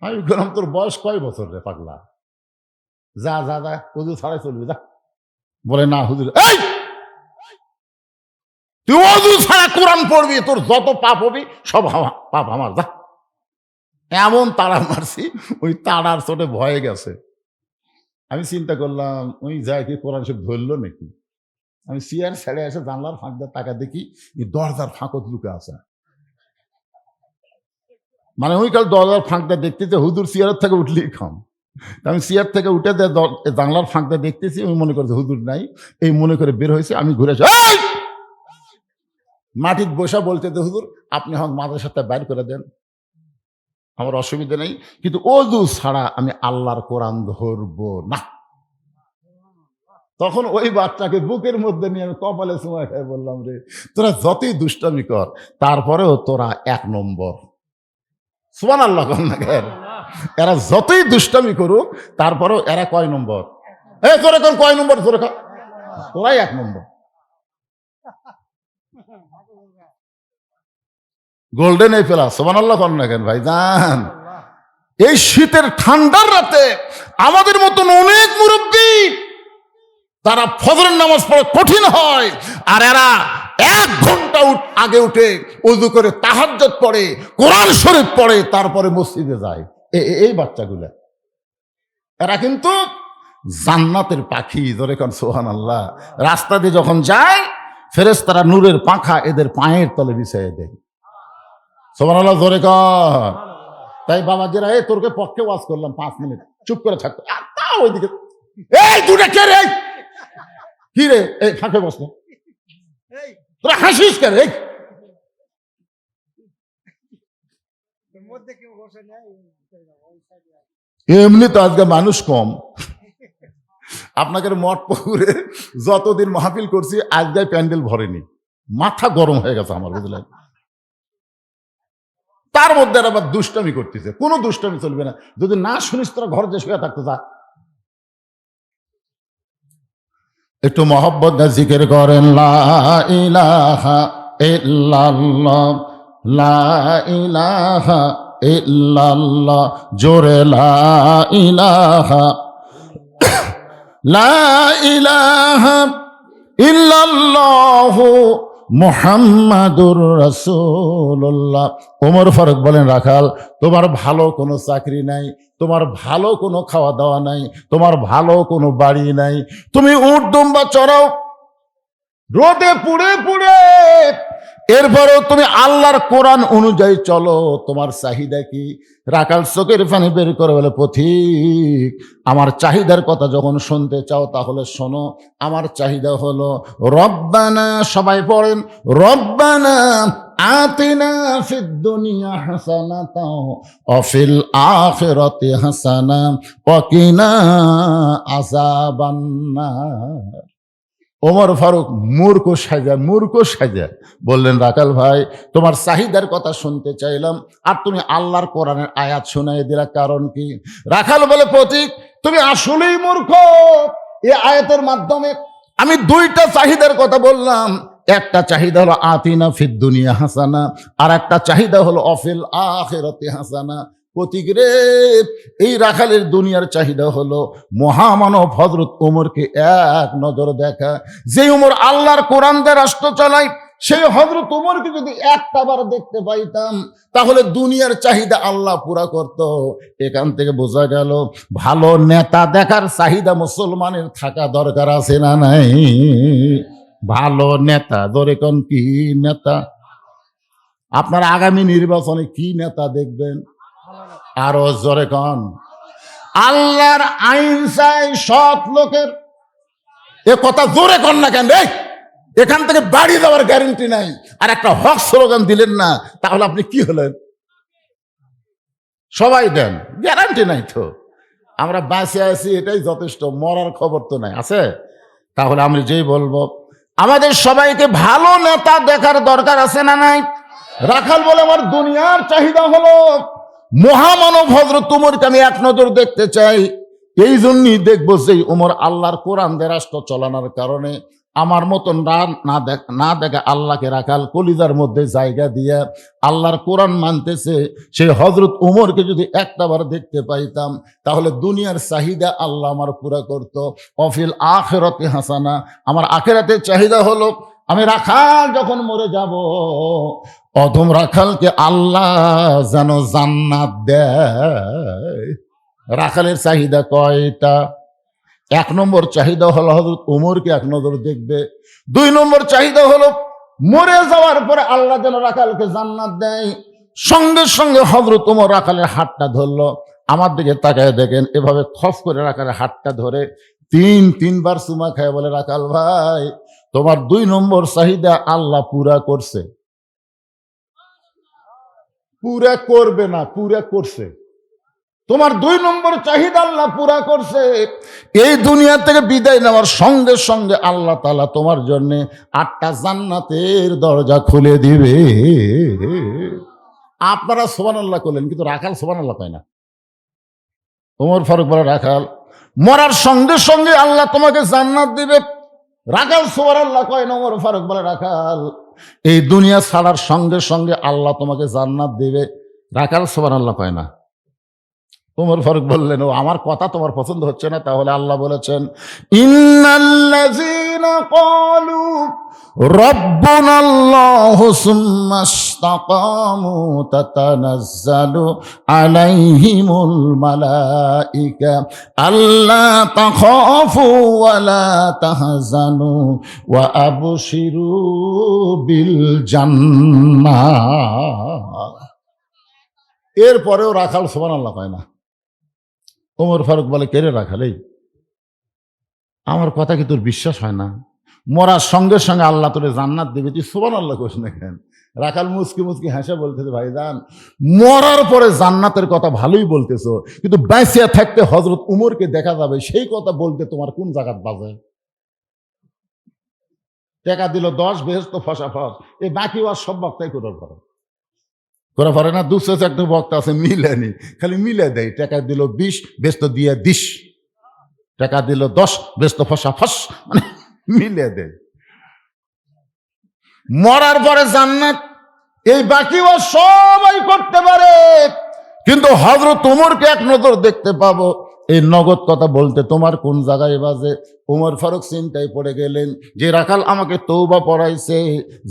আমি বললাম, তোর বয়স কয় বছর রে পাগলা? যা যা যা, অজু ছাড়াই চলবি, যা। বলে, না হুজুর, এই তুই অজু ছাড়া কোরআন পড়বি, তোর যত পাপ হবি সব পাপ আমার, যা। এমন তাড়া মারছি, ওই তাড়ার চোটে ভয়ে গেছে। আমি চিন্তা করলাম, ওই যায় কি কোরআন সব ধরলো নাকি? আমি চেয়ার ছেড়ে এসে জানলার ফাঁক দিয়ে টাকা দেখি, এই দরজার ফাঁকত লুকে আছে। মানে ওই কাল দরজার ফাঁক দিয়ে দেখতেছে, হুজুর চেয়ারের থেকে উঠলেই খাম। আমি চেয়ার থেকে উঠে জানলার ফাঁক দিয়ে দেখতেছি, আমি মনে করছি হুজুর নাই, এই মনে করে বের হয়েছে। আমি ঘুরে মাটির বসা বলতে, হুজুর আপনি এখন মাদ্রাসাটা বাইর করে দেন, আমার অসুবিধা নেই, কিন্তু অজু ছাড়া আমি আল্লাহর কোরআন ধরবো না। তখন ওই বাচ্চাকে বুকের মধ্যে নিয়ে আমি কপালে সময় খাই বললাম, রে তোরা যতই দুষ্টামি কর, তারপরেও তোরা 1 নম্বর। সুবহানাল্লাহ না, এরা যতই দুষ্টামি করুক তারপরেও এরা কয় নম্বর? তোরা কোন কয় নম্বর? তোরাই 1 নম্বর। গোল্ডেন এই প্লাস। সুবহানাল্লাহ না কেন ভাই জান? এই শীতের ঠান্ডার রাতে আমাদের মতন অনেক মুরব্বী, তারা ফজরের নামাজ পড়ে কঠিন হয়, আর এরা 1 ঘন্টা আগে উঠে ওযু করে তাহাজ্জুদ পড়ে, কোরআন শরীফ পড়ে, তারপরে মসজিদে যায়। এই বাচ্চাগুলা এরা কিন্তু জান্নাতের পাখি। জোরে কোন সুবহানাল্লাহ। রাস্তা দিয়ে যখন যায়, ফেরেশতারা নূরের পাখা এদের পায়ের তলে বিছিয়ে দেয়। সুবহানাল্লাহ, জোরে কর। তাই বাবাজিরা, তোরকে পক্ষে ওয়াজ করলাম 5 মিনিট, চুপ করে থাকতো। ওইদিকে এই দুটা কে রে? কি রে? এই ফাঁকে বসে তোরা হাসিস কে রে? এমনি তো আজকে মানুষ কম। আপনাকে মঠ পুকুরে যতদিন মাহফিল করছি, আজকে প্যান্ডেল ভরেনি, মাথা গরম হয়ে গেছে আমার, বুঝলেন? তার মধ্যে আবার দুষ্টামি করতেছে। কোনো দুষ্টামি চলবে না, যদি না শুনিস তোরা ঘর যে শুয়ে থাকতে যা। একটু মহব্বত জিকির করেন, লা ইলাহা ইল্লাল্লাহ, লা ইলাহা ইল্লাল্লাহ, জোরে লা ইলাহা, লা ইলাহা ইল্লাল্লাহ মুহাম্মাদুর রাসূলুল্লাহ। ওমর ফারুক বলেন, রাখাল তোমার ভালো কোনো চাকরি নাই, তোমার ভালো কোনো খাওয়া দাওয়া নাই, তোমার ভালো কোনো বাড়ি নাই, তুমি উট দুম্বা চড়াও রোদে পুড়ে পুড়ে, এরপরেও তুমি আল্লাহর কোরআন অনুযায়ী চলো, তোমার চাহিদা কি? রাখাল চোখের পানি বের করে বলে, পথিক আমার চাহিদার কথা যখন শুনতে চাও তাহলে শোনো। আমার চাহিদা হলো রব্বানা, সবাই পড়েন, রব্বানা আতিনা ফিদ দুনিয়া হাসানাতাও ওয়া ফিল আখিরাতি হাসানা ওয়া কিনা আযাবান্নার। ওমর ফারুক মূর্খ সাজা বললেন, রাখাল ভাই তোমার চাহিদার কথা শুনতে চাইলাম, আর তুমি আল্লাহর কোরআনের আয়াত শুনাই দিলা, কারণ কি? রাখাল বলে, পথিক তুমি আসলেই মূর্খ। এই আয়াতের মাধ্যমে আমি 2টা চাহিদার কথা বললাম। একটা চাহিদা হলো আতিনা ফিদ দুনিয়া হাসানা, আর একটা চাহিদা হলো অফিল আখিরাতি হাসানা। পথিক রে, এই রাখালের দুনিয়ার চাহিদা হলো মহামানব হযরত ওমরকে 1 নজর দেখা। যে ওমর আল্লাহর কোরআন দিয়ে রাষ্ট্র চালায়, সেই হযরত উমরকে যদি একটা বার দেখতে পাইতাম তাহলে দুনিয়ার চাহিদা আল্লাহ পুরা করত। এখান থেকে বোঝা গেল ভালো নেতা দেখার চাহিদা মুসলমানের থাকা দরকার আছে না নাই? ভালো নেতা, ধরে কোন কি নেতা? আপনার আগামী নির্বাচনে কি নেতা দেখবেন? আরো জোরে কন। আল্লাহর আইন চাই সৎ লোকের। এ কথা জোরে কন না কেন রে? এখান থেকে বাড়ি যাওয়ার গ্যারান্টি নাই, আর একটা হক স্লোগান দিলেন না, তাহলে আপনি কি হলেন? সবাই দেন, গ্যারান্টি নাই তো। আমরা বাঁচে আছি এটাই যথেষ্ট, মরার খবর তো নাই, আছে? তাহলে আমি যেই বলবো আমাদের সবাইকে ভালো নেতা দেখার দরকার আছে না নাই? রাখাল বলে আমার দুনিয়ার চাহিদা হলো মহামানব হযরত উমরকে আমি এক নজর দেখতে চাই। এই জন্যই দেখবো যে উমর আল্লাহর কোরআন দিয়ে রাষ্ট্র চালানোর কারণে আমার মতন না দেখা আল্লাহকে রাখাল কলিজার মধ্যে জায়গা দিয়া আল্লাহর কোরআন মানতেছে, সেই হযরত উমরকে যদি একটা বার দেখতে পাইতাম তাহলে দুনিয়ার চাহিদা আল্লাহ আমার পুরা করত। অফিল আখিরাতে হাসানা, আমার আখিরাতের চাহিদা হলো আমি রাখাল যখন মরে যাব অধম রাখালকে আল্লাহ যেন জান্নাত দেয়। রাখালের চাহিদা কয়টা? এক নম্বর চাহিদা হলো হযরত উমরকে এক নজর দেখবে। দুই নম্বর চাহিদা হলো মরে যাওয়ার পরে আল্লাহ যেন রাখালকে জান্নাত দেয়। সঙ্গে সঙ্গে হযরত উমর রাখালের হাতটা ধরলো। আমার দিকে তাকায় দেখেন, এভাবে খস করে রাখালের হাতটা ধরে তিনবার চুমা খায় বলে, রাখাল ভাই তোমার দুই নম্বর চাহিদা আল্লাহ পুরা করছে। পুরা করবে না, পুরা করছে। তোমার দুই নম্বর চাহিদা আল্লাহ পুরা করছে। এই দুনিয়া থেকে বিদায় নেওয়ার সঙ্গে সঙ্গে আল্লাহ তাআলা তোমার জন্য 8টা জান্নাতের দরজা খুলে দিবে। আপনারা সুবহানাল্লাহ করলেন, কিন্তু রাখাল সুবহানাল্লাহ পায় না। ওমর ফারুক বলে, রাখাল মরার সঙ্গে সঙ্গে আল্লাহ তোমাকে জান্নাত দিবে। রাখাল সুবহানাল্লাহ কয় না। ওমর ফারুক বলে, রাখাল এই দুনিয়া ছাড়ার সঙ্গে সঙ্গে আল্লাহ তোমাকে জান্নাত দিবে। রাখাল সুবহানাল্লাহ কয় না। ওমর ফারুক বললেন, ও আমার কথা তোমার পছন্দ হচ্ছে না? তাহলে আল্লাহ বলেছেন, ইন্নাল্লাযীনা ক্বালু রাব্বুনাল্লাহু সুম্মা ইসতাকামু তাতানাজ্জালু আলাইহিমুল মালাইকা আল্লা তাখাফু ওয়া লা তাহজানু ওয়া আবশিরু বিল জান্নাহ। এরপরেও রাখাল সুবহানাল্লাহ কয় না। ওমর ফারুক বলে, কে রে রাখাল, এই আমার কথা কি তোর বিশ্বাস হয় না? মরার সঙ্গে সঙ্গে আল্লাহ তোরে জান্নাত দেবে, তুই সুবহানাল্লাহ কইস না কেন? রাখাল মুচকি মুচকি হেসে বলতেছে, ভাইজান মরার পরে জান্নাতের কথা ভালোই বলতেছো, কিন্তু বেঁচে থাকতে হযরত উমরকে দেখা যাবে সেই কথা বলতে তোমার কোন জায়গাত বাজে? টাকা দিল 10, বেহেশত ফসাফস, এই বাকি ওয়াজ সব বক্তাই করার পরে করে পারে না। দুশো একটা বক্তা আছে মিলেনি, খালি মিলে দেয়। টাকা দিল 20, বেহেশত দিয়ে 20, টাকা দিল 10, বেহেশত ফসাফস, মানে মিলে দেয়। মরার পরে জান্নাত এই বাকি ওয়াজ সবাই করতে পারে, কিন্তু হযরত উমরকে এক নজর দেখতে পাবো, এই নগদ কথা বলতে তোমার কোন জায়গায় বাজে? ওমর ফারুক চিন্তায় পড়ে গেলেন, যে রাখাল আমাকে তওবা পড়াইছে,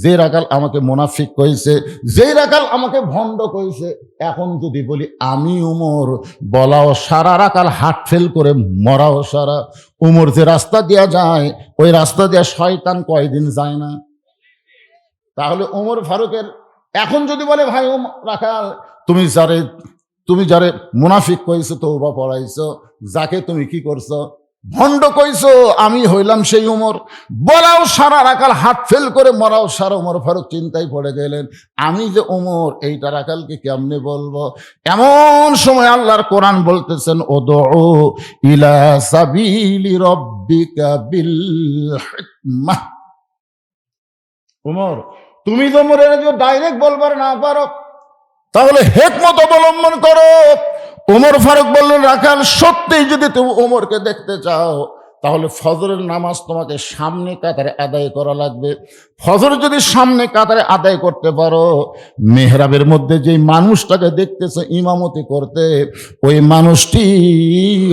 যে রাখাল আমাকে মুনাফিক কইছে, যে রাখাল আমাকে ভণ্ড কইছে, এখন যদি বলি আমি উমর, বলাও সারা, রাখাল হার্ট ফেল করে মরাও সারা। উমর যে রাস্তা দিয়া যায় ওই রাস্তা দিয়া শয়তান কয়দিন যায় না? তাহলে ওমর ফারুকের এখন যদি বলে, ভাই রাখাল তুমি যারে মুনাফিক কইছো, তওবা পড়াইছো, যাকে তুমি কি করছো, ভণ্ড কইছো, আমি হইলাম সেই উমর, বলাও সারা, রাখাল হাত ফেল করে মরাও সারা। ওমর ফারুক চিন্তায় পড়ে গেলেন, আমি যে উমর, এইটা রাখালকে কেমনে বলবো? এমন সময় আল্লাহর কোরআন বলতেছেন, উদউ ইলা সাবিলি রাব্বিকা বিল হিকমাহ। উমর তুমি তো মরে ডাইরেক্ট বলবার না পারো, তাহলে হিকমত অবলম্বন করো। ওমর ফারুক বললেন, রাখাল সত্যিই যদি তুমি ওমরকে দেখতে চাও তাহলে ফজরের নামাজ তোমাকে সামনে কাতারে আদায় করা লাগবে। ফজর যদি সামনে কাতারে আদায় করতে পারো, মেহরাবের মধ্যে যে মানুষটাকে দেখতেছে ইমামতি করতে, ওই মানুষটি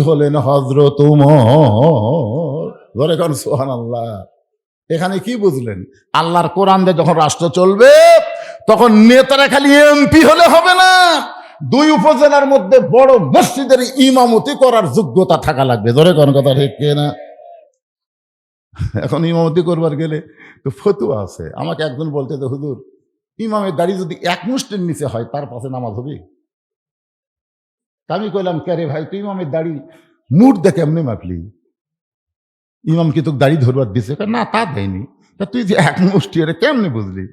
হলেন হযরত উমর। বলে কোন সুবহানাল্লাহ। এখানে কি বুঝলেন? আল্লাহর কোরআন দিয়ে যখন রাষ্ট্র চলবে তখন নেতারা খালি এমপি হলে হবে না, 2 উপজেলার মধ্যে বড় মসজিদের ইমামতি করার যোগ্যতা থাকা লাগবে। ধরে কোন কথা ঠিক না? এখন ইমামতি করবার গেলে তো ফতুয়া আছে। আমাকে একজন বলতে, তো হুজুর, ইমামের দাড়ি যদি 1 মুষ্টির নিচে হয় তার পাশে নামাজ হবে? আমি কইলাম, কে রে ভাই, তুই ইমামের দাড়ি মুঠ দেখে এমনি মাপলি? ইমাম কি তোকে দাড়ি ধরবার দিছে? না, তা দেয়নি। তা তুই যে 1 মুষ্টি, এটা কেমনি বুঝলি?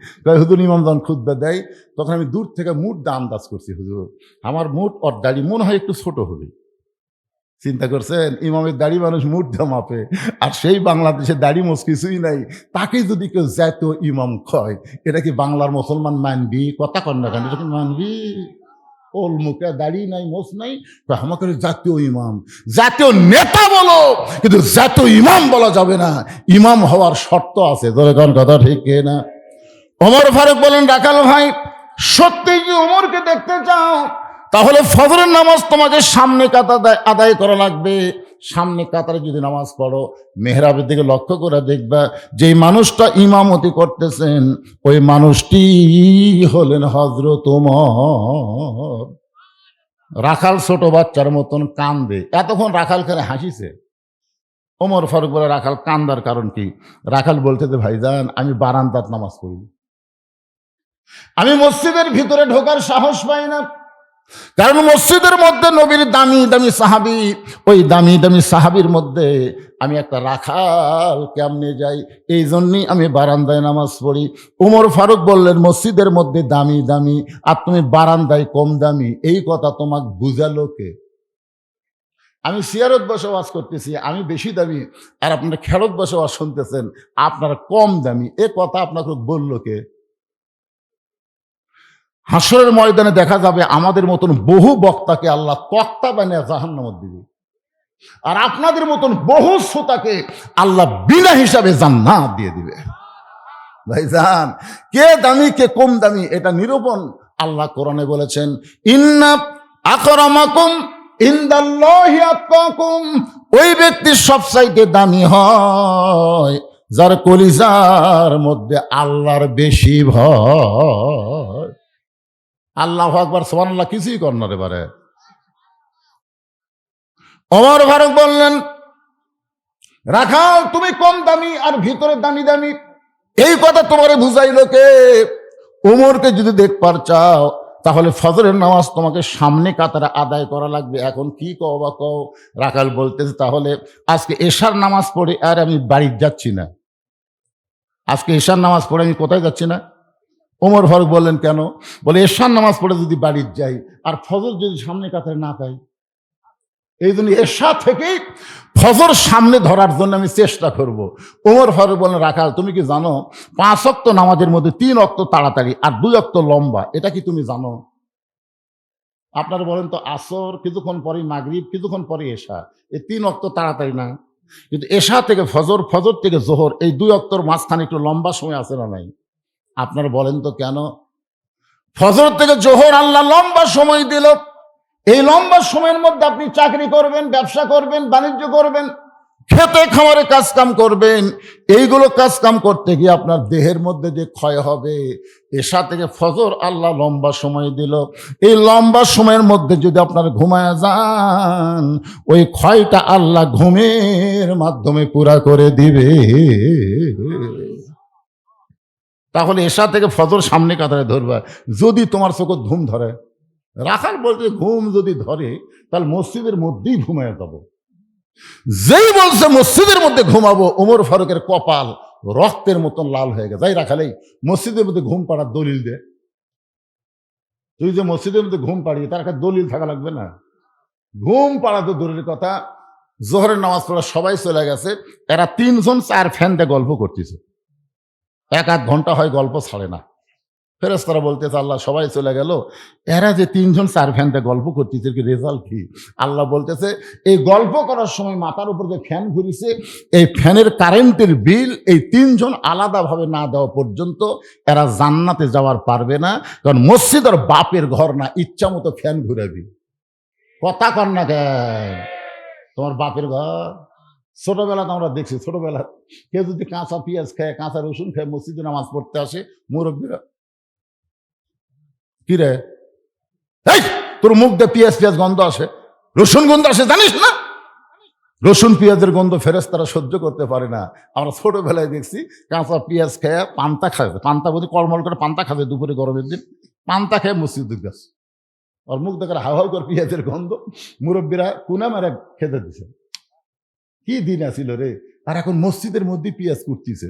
হুজুর, ইমাম যখন খুতবা দেয় তখন আমি দূর থেকে মুঠ দা আন্দাজ করছি, হুজুর আমার মুঠ ওর দাড়ি মনে হয় একটু ছোট হবে। চিন্তা করছেন? ইমামের দাড়ি মানুষ মুঠ দিয়ে মাপে, আর সেই বাংলাদেশে দাড়ি মোছ কিছুই নাই, তাকে যদি কেউ জাতীয় ইমাম কয়, এটা কি বাংলার মুসলমান মানবি? কথা কন না কেন, এটা কি মানবি? ওল মুখে দাড়ি নাই, মোছ নাই, আমাকে জাতীয় ইমাম। জাতীয় নেতা বলো, কিন্তু জাতীয় ইমাম বলা যাবে না। ইমাম হওয়ার শর্ত আছে। ধরে কোন কথা ঠিক না? ওমর ফারুক বলেন, রাখাল ভাই, সত্যি কি ওমরকে দেখতে চাও? তাহলে ফজরের নামাজ তোমাকে সামনে কাতারে আদায় করা লাগবে। সামনে কাতারে যদি নামাজ পড়ো, মেহরাবের দিকে লক্ষ্য করে দেখবা যে মানুষটা ইমামতি করতেছেন ওই মানুষটি হলেন হযরত ওমর। রাখাল ছোট বাচ্চার মতন কান্দে। এতক্ষণ রাখাল খেলে হাসিছে। ওমর ফারুক বলে, রাখাল কান্দার কারণ কি? রাখাল বলতে, ভাইজান, আমি বারান্দাত নামাজ পড়ি, আমি মসজিদের ভিতরে ঢোকার সাহস পাই না, কারণ মসজিদের মধ্যে নবীর দামি দামি সাহাবী, ওই দামি দামি সাহাবীর মধ্যে আমি একটা রাখাল কেমনে যাই? এই জন্যই আমি বারান্দায় নামাজ পড়ি। ওমর ফারুক বললেন, মসজিদের মধ্যে দামি দামি আর তুমি বারান্দায় কম দামি, এই কথা তোমাকে বুঝালো কে? আমি সিয়ারত বসে ওয়াজ করতেছি, আমি বেশি দামি, আর আপনারা খেরত বসে ওয়াজ শুনতেছেন, আপনারা কম দামি, এ কথা আপনাকে বললো কে? হাসরের ময়দানে দেখা যাবে আমাদের মতন বহু বক্তাকে আল্লাহ তক্তা বানিয়ে জাহান্নামে দিবে, আর আপনাদের মতন বহু শ্রোতাকে আল্লাহ বিনা হিসাবে জান্নাত দিয়ে দিবে। ভাইজান, কে দামি কে কম দামি এটা নিরূপণ আল্লাহ কোরআনে বলেছেন, ইন্না আকরামাকুম ইনদাল্লাহি আতকাকুম। ওই ব্যক্তি সবচাইতে দামি হয় যার কলিজার মধ্যে আল্লাহর বেশি ভয়। আল্লাহু আকবার, সুবহানাল্লাহ, কিছুই কর না রে বারে। ওমর ফারুক বললেন, রাখাল তুমি কম দামি আর ভিতরে দামি দামি, এই কথা তোমারে বুঝাইলো কে? ওমরকে যদি দেখবার চাও তাহলে ফজরের নামাজ তোমাকে সামনে কাতারে আদায় করা লাগবে। এখন কি কও বা কও? রাখাল বলতেছে, তাহলে আজকে এশার নামাজ পড়ে আর আমি বাড়ি যাচ্ছি না। আজকে এশার নামাজ পড়ে আমি কোথায় যাচ্ছি না? ওমর ফারুক বললেন, কেন? বলে, এশার নামাজ পড়ে যদি বাড়ি যাই আর ফজর যদি সামনে কাতারে না পাই, এই জন্য এশা থেকেই ফজর সামনে ধরার জন্য আমি চেষ্টা করব। ওমর ফারুক বলেন, রাখাল তুমি কি জানো 5 ওয়াক্ত নামাজের মধ্যে 3 ওয়াক্ত তাড়াতাড়ি আর 2 ওয়াক্ত লম্বা, এটা কি তুমি জানো? আপনারা বলেন তো, আসর কিছুক্ষণ পরে, মাগরিব কিছুক্ষণ পরে এশা, এই 3 ওয়াক্ত তাড়াতাড়ি না? কিন্তু এশা থেকে ফজর, ফজর থেকে জোহর, এই 2 ওয়াক্তর মাঝখানে একটু লম্বা সময় আছে না নাই? আপনারা বলেন তো কেন? ফজর থেকে জোহর আল্লাহ লম্বা সময় দিল। এই লম্বা সময়ের মধ্যে আপনি চাকরি করবেন, ব্যবসা করবেন, বাণিজ্য করবেন, খেতে খামারে কাজ কাম করবেন। এইগুলো কাজ কাম করতে গিয়ে আপনার দেহের মধ্যে যে ক্ষয় হবে, এশা থেকে ফজর আল্লাহ লম্বা সময় দিল। এই লম্বা সময়ের মধ্যে যদি আপনার ঘুমায় যান, ওই ক্ষয়টা আল্লাহ ঘুমের মাধ্যমে পুরা করে দিবে। তাহলে এশা থেকে ফজর সামনে কাতারে ধরবা, যদি তোমার চোখে ঘুম ধরে। রাখাল বলতে, ঘুম যদি ধরে তাহলে মসজিদের মধ্যেই ঘুমায় যাব। যেই বলছে মসজিদের মধ্যে ঘুমাবো, ওমর ফারুকের কপাল রক্তের মতন লাল হয়ে গেছে। যাই রাখালেই মসজিদের মধ্যে ঘুম পাড়ার দলিল দে। তুই যে মসজিদের মধ্যে ঘুম পাড়িয়ে, তার একটা দলিল থাকা লাগবে না? ঘুম পাড়া তো দূরের কথা, জোহরের নামাজ পড়া সবাই চলে গেছে, এরা 3 জন 4 ফ্যান দিয়ে গল্প করতেছে, 1-1 ঘন্টা হয় গল্প ছাড়ে না। ফেরেশতারা বলতেছে, আল্লাহ সবাই চলে গেল, এরা যে 3 জন 4 ফ্যান দিয়ে গল্প করতেছে, কি রেজাল্ট কি? আল্লাহ বলতেছে, এই গল্প করার সময় মাথার উপর যে ফ্যান ঘুরিছে, এই ফ্যানের কারেন্টের বিল এই 3 জন আলাদাভাবে না দেওয়া পর্যন্ত এরা জান্নাতে যাওয়ার পারবে না। কারণ মসজিদ আর বাপের ঘর না, ইচ্ছা মতো ফ্যান ঘুরাবি। কথা কর না কেন? তোমার বাপের ঘর? ছোটবেলাতে আমরা দেখছি, ছোটবেলা কেউ যদি কাঁচা পেঁয়াজ খায়, কাঁচা রসুন খায়, মসজিদে নামাজ পড়তে আসে, মুরব্বীরা কি রে, এই তোর মুখ দিয়ে পেঁয়াজ পেঁয়াজ গন্ধ আসে, রসুন গন্ধ আসে, জানিস না? রসুন পেঁয়াজের গন্ধ ফেরেশতারা সহ্য করতে পারে না। আমরা ছোটবেলায় দেখছি কাঁচা পেঁয়াজ খেয়ে পান্তা খায়, পান্তা বোধ কলমল করে পান্তা খাবে দুপুরে গরমের দিন, পান্তা খেয়ে মসজিদে গেছে, ওর মুখ দেখার হাওয়া করে পেঁয়াজের গন্ধ, মুরব্বীরা কুনা মারে খেতে দিছে। কি দিন আসিল রে! আর এখন মসজিদের মধ্যে পেঁয়াজ কুটতিছে,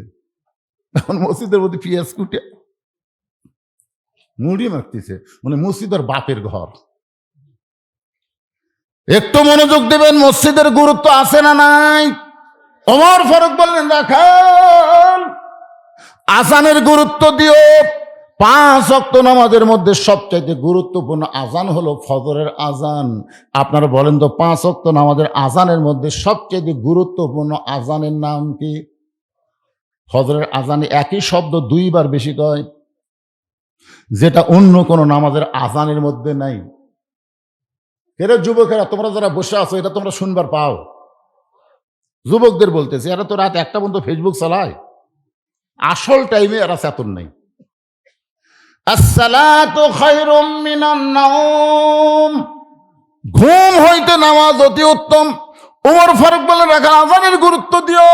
এখন মসজিদের মধ্যে পেঁয়াজ কুটে মুড়ি মাখতেছে, মানে মসজিদ আর বাপের ঘর। একটু মনোযোগ দেবেন, মসজিদের গুরুত্ব আছে না নাই? ওমর ফারুক বললেন, রাখাল আজানের গুরুত্ব দিও। 5 ওয়াক্ত নামাজের মধ্যে সবচাইতে গুরুত্বপূর্ণ আজান হলো ফজরের আজান। আপনারা বলেন তো 5 ওয়াক্ত নামাজের আজানের মধ্যে সবচাইতে গুরুত্বপূর্ণ আজানের নাম কি? ফজরের আজানে একই শব্দ 2 বার বেশি কয়, যেটা অন্য কোন নামাজের আজানের মধ্যে নাই। এরা যুবকেরা, তোমরা যারা বসে আছো, এটা তোমরা শুনবার পাও। যুবকদের বলতেছে, এরা তো রাত 1টা পর্যন্ত ফেসবুক চালায়, আসল টাইমে এরা চেতন নেই। আসসালাতু খায়রুম মিনান নাওম, ঘুম হইতে নামাজ অতি উত্তম। ওমর ফারুক বলেন, রাখাল আজানের গুরুত্ব দিও।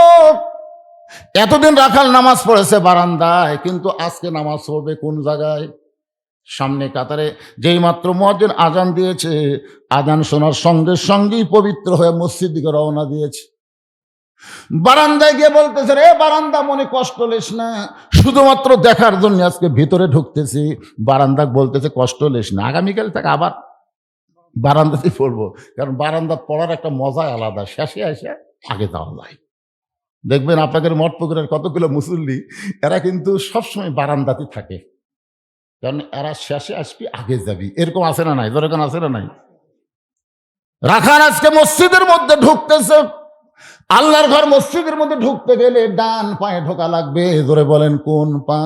এতদিন রাখাল নামাজ পড়েছে বারান্দায়, কিন্তু আজকে নামাজ পড়বে কোন জায়গায়? সামনে কাতারে। যেই মাত্র মুয়াজ্জিন আজান দিয়েছে, আজান শোনার সঙ্গে সঙ্গেই পবিত্র হয়ে মসজিদ দিকে রওনা দিয়েছে। বারান্দায় গিয়ে বলতেছে, রে বারান্দা, মনে কষ্ট লেস না, শুধুমাত্র দেখার জন্য আজকে ভিতরে ঢুকতেছি। বারান্দা বলতেছে, কষ্ট লেস না, আগামীকাল থেকে আবার বারান্দাতে পড়বো, কারণ বারান্দা পড়ার একটা মজা আলাদা, শেষে এসে আগে যাওয়া যায়। দেখবেন আপনাদের মঠপুকুরের কতগুলো মুসল্লি, এরা কিন্তু সবসময় বারান্দাতে থাকে, কারণ এরা শেষে আসবি আগে যাবি, এরকম আছে না নাই? যেরকম আছে না নাই? রাখাল আজকে মসজিদের মধ্যে ঢুকতেছে। আল্লাহর ঘর মসজিদের মধ্যে ঢুকতে গেলে ডান পায়ে ঢোকা লাগবে। জোরে বলেন কোন পা?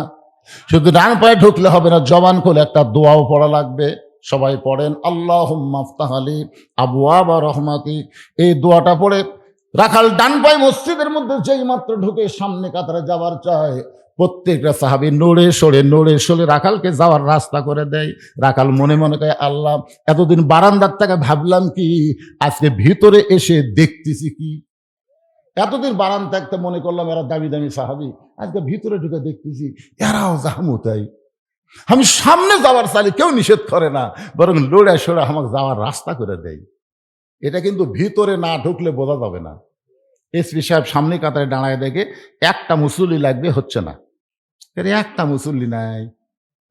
শুধু ডান পায়ে ঢুকলে হবে না, জবান খুলে একটা দোয়াও পড়া লাগবে। সবাই পড়েন, আল্লাহুম্মা আফতাহ আলী আবওয়াবা রহমাতিক। এই দোয়াটা পড়ে রাখাল ডান পায়ে মসজিদের মধ্যে যেই মাত্র ঢুকে সামনে কাতারে যাওয়ার চায়, প্রত্যেকটা সাহাবী নড়ে সরে রাখালকে যাওয়ার রাস্তা করে দেয়। রাখাল মনে মনে কয়, আল্লাহ, এতদিন বারান্দার থেকে ভাবলাম কি, আজকে ভিতরে এসে দেখতেছি কি। এতদিন বারান থাকতে মনে করলাম এরা দামি দামি সাহাবী, আজকে ভিতরে ঢুকে দেখতেছি এরাও জাহামুতাই। আমি সামনে যাওয়ার চাইলে কেউ নিষেধ করে না, বরং লড়ে সরে আমাকে যাওয়ার রাস্তা করে দেয়। এটা কিন্তু ভিতরে না ঢুকলে বোঝা যাবে না। এসপি সাহেব সামনে কাতারে দাঁড়ায় দেখে একটা মুসল্লি লাগবে, হচ্ছে না, একটা মুসল্লি নাই।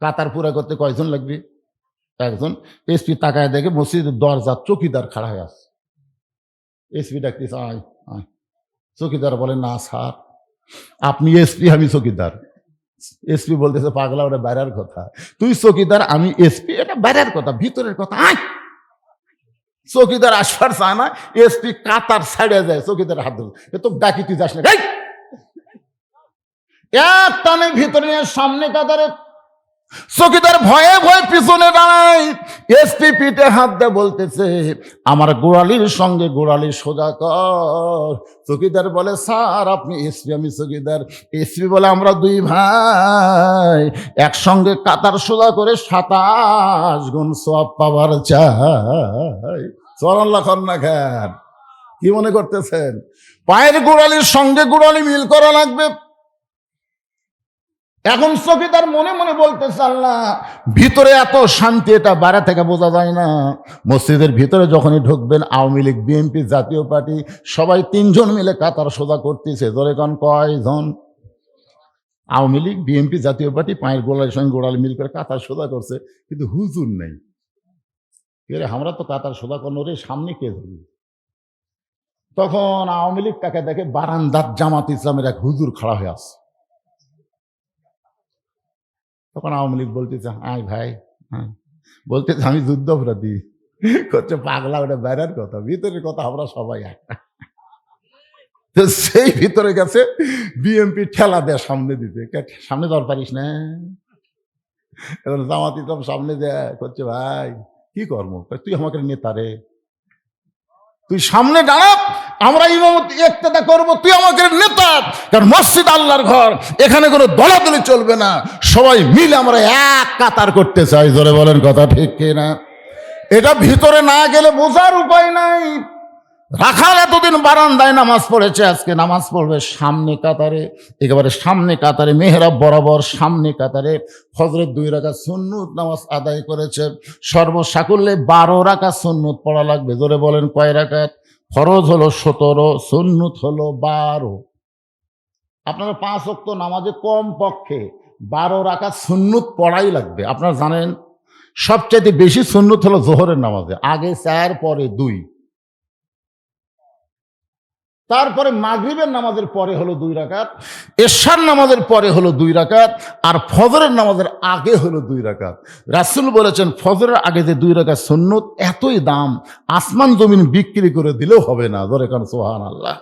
কাতার পুরা করতে কয়জন লাগবে? একজন। এসপি তাকায় দেখে মসজিদের দরজা চৌকিদার খাড়া হয়ে আছে। এসপি ডাকতেছে, আয় আয়। চৌকিদার বলে, না স্যার, আপনি এসপি, আমি চৌকিদার। এসপি বলতেছে, পাগলা, ওটা বাইরের কথা, তুই চৌকিদার আমি এসপি, এটা বাইরের কথা, ভিতরের কথা আয়। চৌকিদার আসবার চায় না, এসপি কাতার ছাড়িয়ে যায়, চৌকিদার হাত ধরে, এ তো ডাকি, তুই যাস না, এক টানে ভিতরে নিয়ে সামনে কাতারে। চৌকিদার ভয়ে ভয়ে পিছনে দাঁড়ায়। এসপি পিঠে হাত দিয়ে বলতেছে, আমার গোড়ালির সঙ্গে গোড়ালি সোজা কর। চৌকিদার বলে, স্যার আপনি এসপি, আমি চৌকিদার। এসপি বলে, আমরা 2 ভাই, একসঙ্গে কাতার সোজা করে 27 গুণ সওয়াব পাওয়ার চাই। সুবহানাল্লাহ না খান? কি মনে করতেছেন? পায়ের গোড়ালির সঙ্গে গোড়ালি মিল করা লাগবে। এখন চৌকিদার মনে মনে বলতেছে, আল্লাহ, ভিতরে এত শান্তি, এটা বাইরে থেকে বোঝা যায় না। মসজিদের ভিতরে যখনই ঢুকবেন, আওয়ামী লীগ, বিএনপি, জাতীয় পার্টি সবাই 3 জন মিলে কাতার সোজা করতেছে। ধরে কারণ কয়জন? আওয়ামী লীগ, বিএনপি, জাতীয় পার্টি পায়ের গোড়ালির সঙ্গে গোড়ালি মিল করে কাতার সোজা করছে, কিন্তু হুজুর নেই। আমরা তো কাতার সোজা করলো রে, সামনে কে যাবে? তখন আওয়ামী লীগ কাকে দেখে, বারান্দার জামাত ইসলামের এক হুজুর খাড়া হয়ে আছে। তখন আওয়ামী লীগ বলতেছে, আয় ভাই, হ্যাঁ, বলতেছে আমি যুদ্ধ অপরাধী। করছে, পাগলা, ওটা বাইরের কথা, ভিতরের কথা আমরা সবাই একটা। তো সেই ভিতরে গেছে, বিএমপি ঠেলা দেয় সামনে দিতে, সামনে যাওয়ার পারিস না। এখন জামাত ইসলাম সামনে দেয়, করছে, ভাই কি কর্ম, তুই আমাকে নেতা রে, তুই সামনে দাঁড়া, আমরা ইমামতি ইক্তেদা করব, তুই আমাদের নেতা। কারণ মসজিদ আল্লাহর ঘর, এখানে কোনো দলাদলি চলবে না, সবাই মিলে আমরা এক কাতার করতে চাই। জোরে বলেন কথা ঠিক কিনা? এটা ভিতরে না গেলে বোঝার উপায় নাই। রাখাল এতদিন বারান্দায় নামাজ পড়েছে, আজকে নামাজ পড়বে সামনে কাতারে, একেবারে সামনে কাতারে, মেহরাব বরাবর সামনে কাতারে। ফজরের 2 রাকাত সুন্নত নামাজ আদায় করেছে। সর্বসাকুল্যে 12 রাকাত সুন্নত পড়া লাগবে। জোরে বলেন কয় রাকাত? ফরজ হলো 17, সুন্নত হলো 12। আপনারা 5 ওয়াক্ত নামাজে কম পক্ষে 12 রাকাত সুন্নত পড়াই লাগবে। আপনারা জানেন সবচেয়ে বেশি সুন্নত হলো জোহরের নামাজে, আগে 4 পরে 2, তারপরে মাগরিবের নামাজের পরে হলো 2 রাকাত, এশার নামাজের পরে হলো 2 রাকাত, আর ফজরের নামাজের আগে হলো 2 রাকাত। রাসূল বলেছেন ফজরের আগে যে 2 রাকাত সুন্নত এতই দাম, আসমান জমিন বিক্রি করে দিলেও হবে না। ধরে কারণ সুবহানাল্লাহ।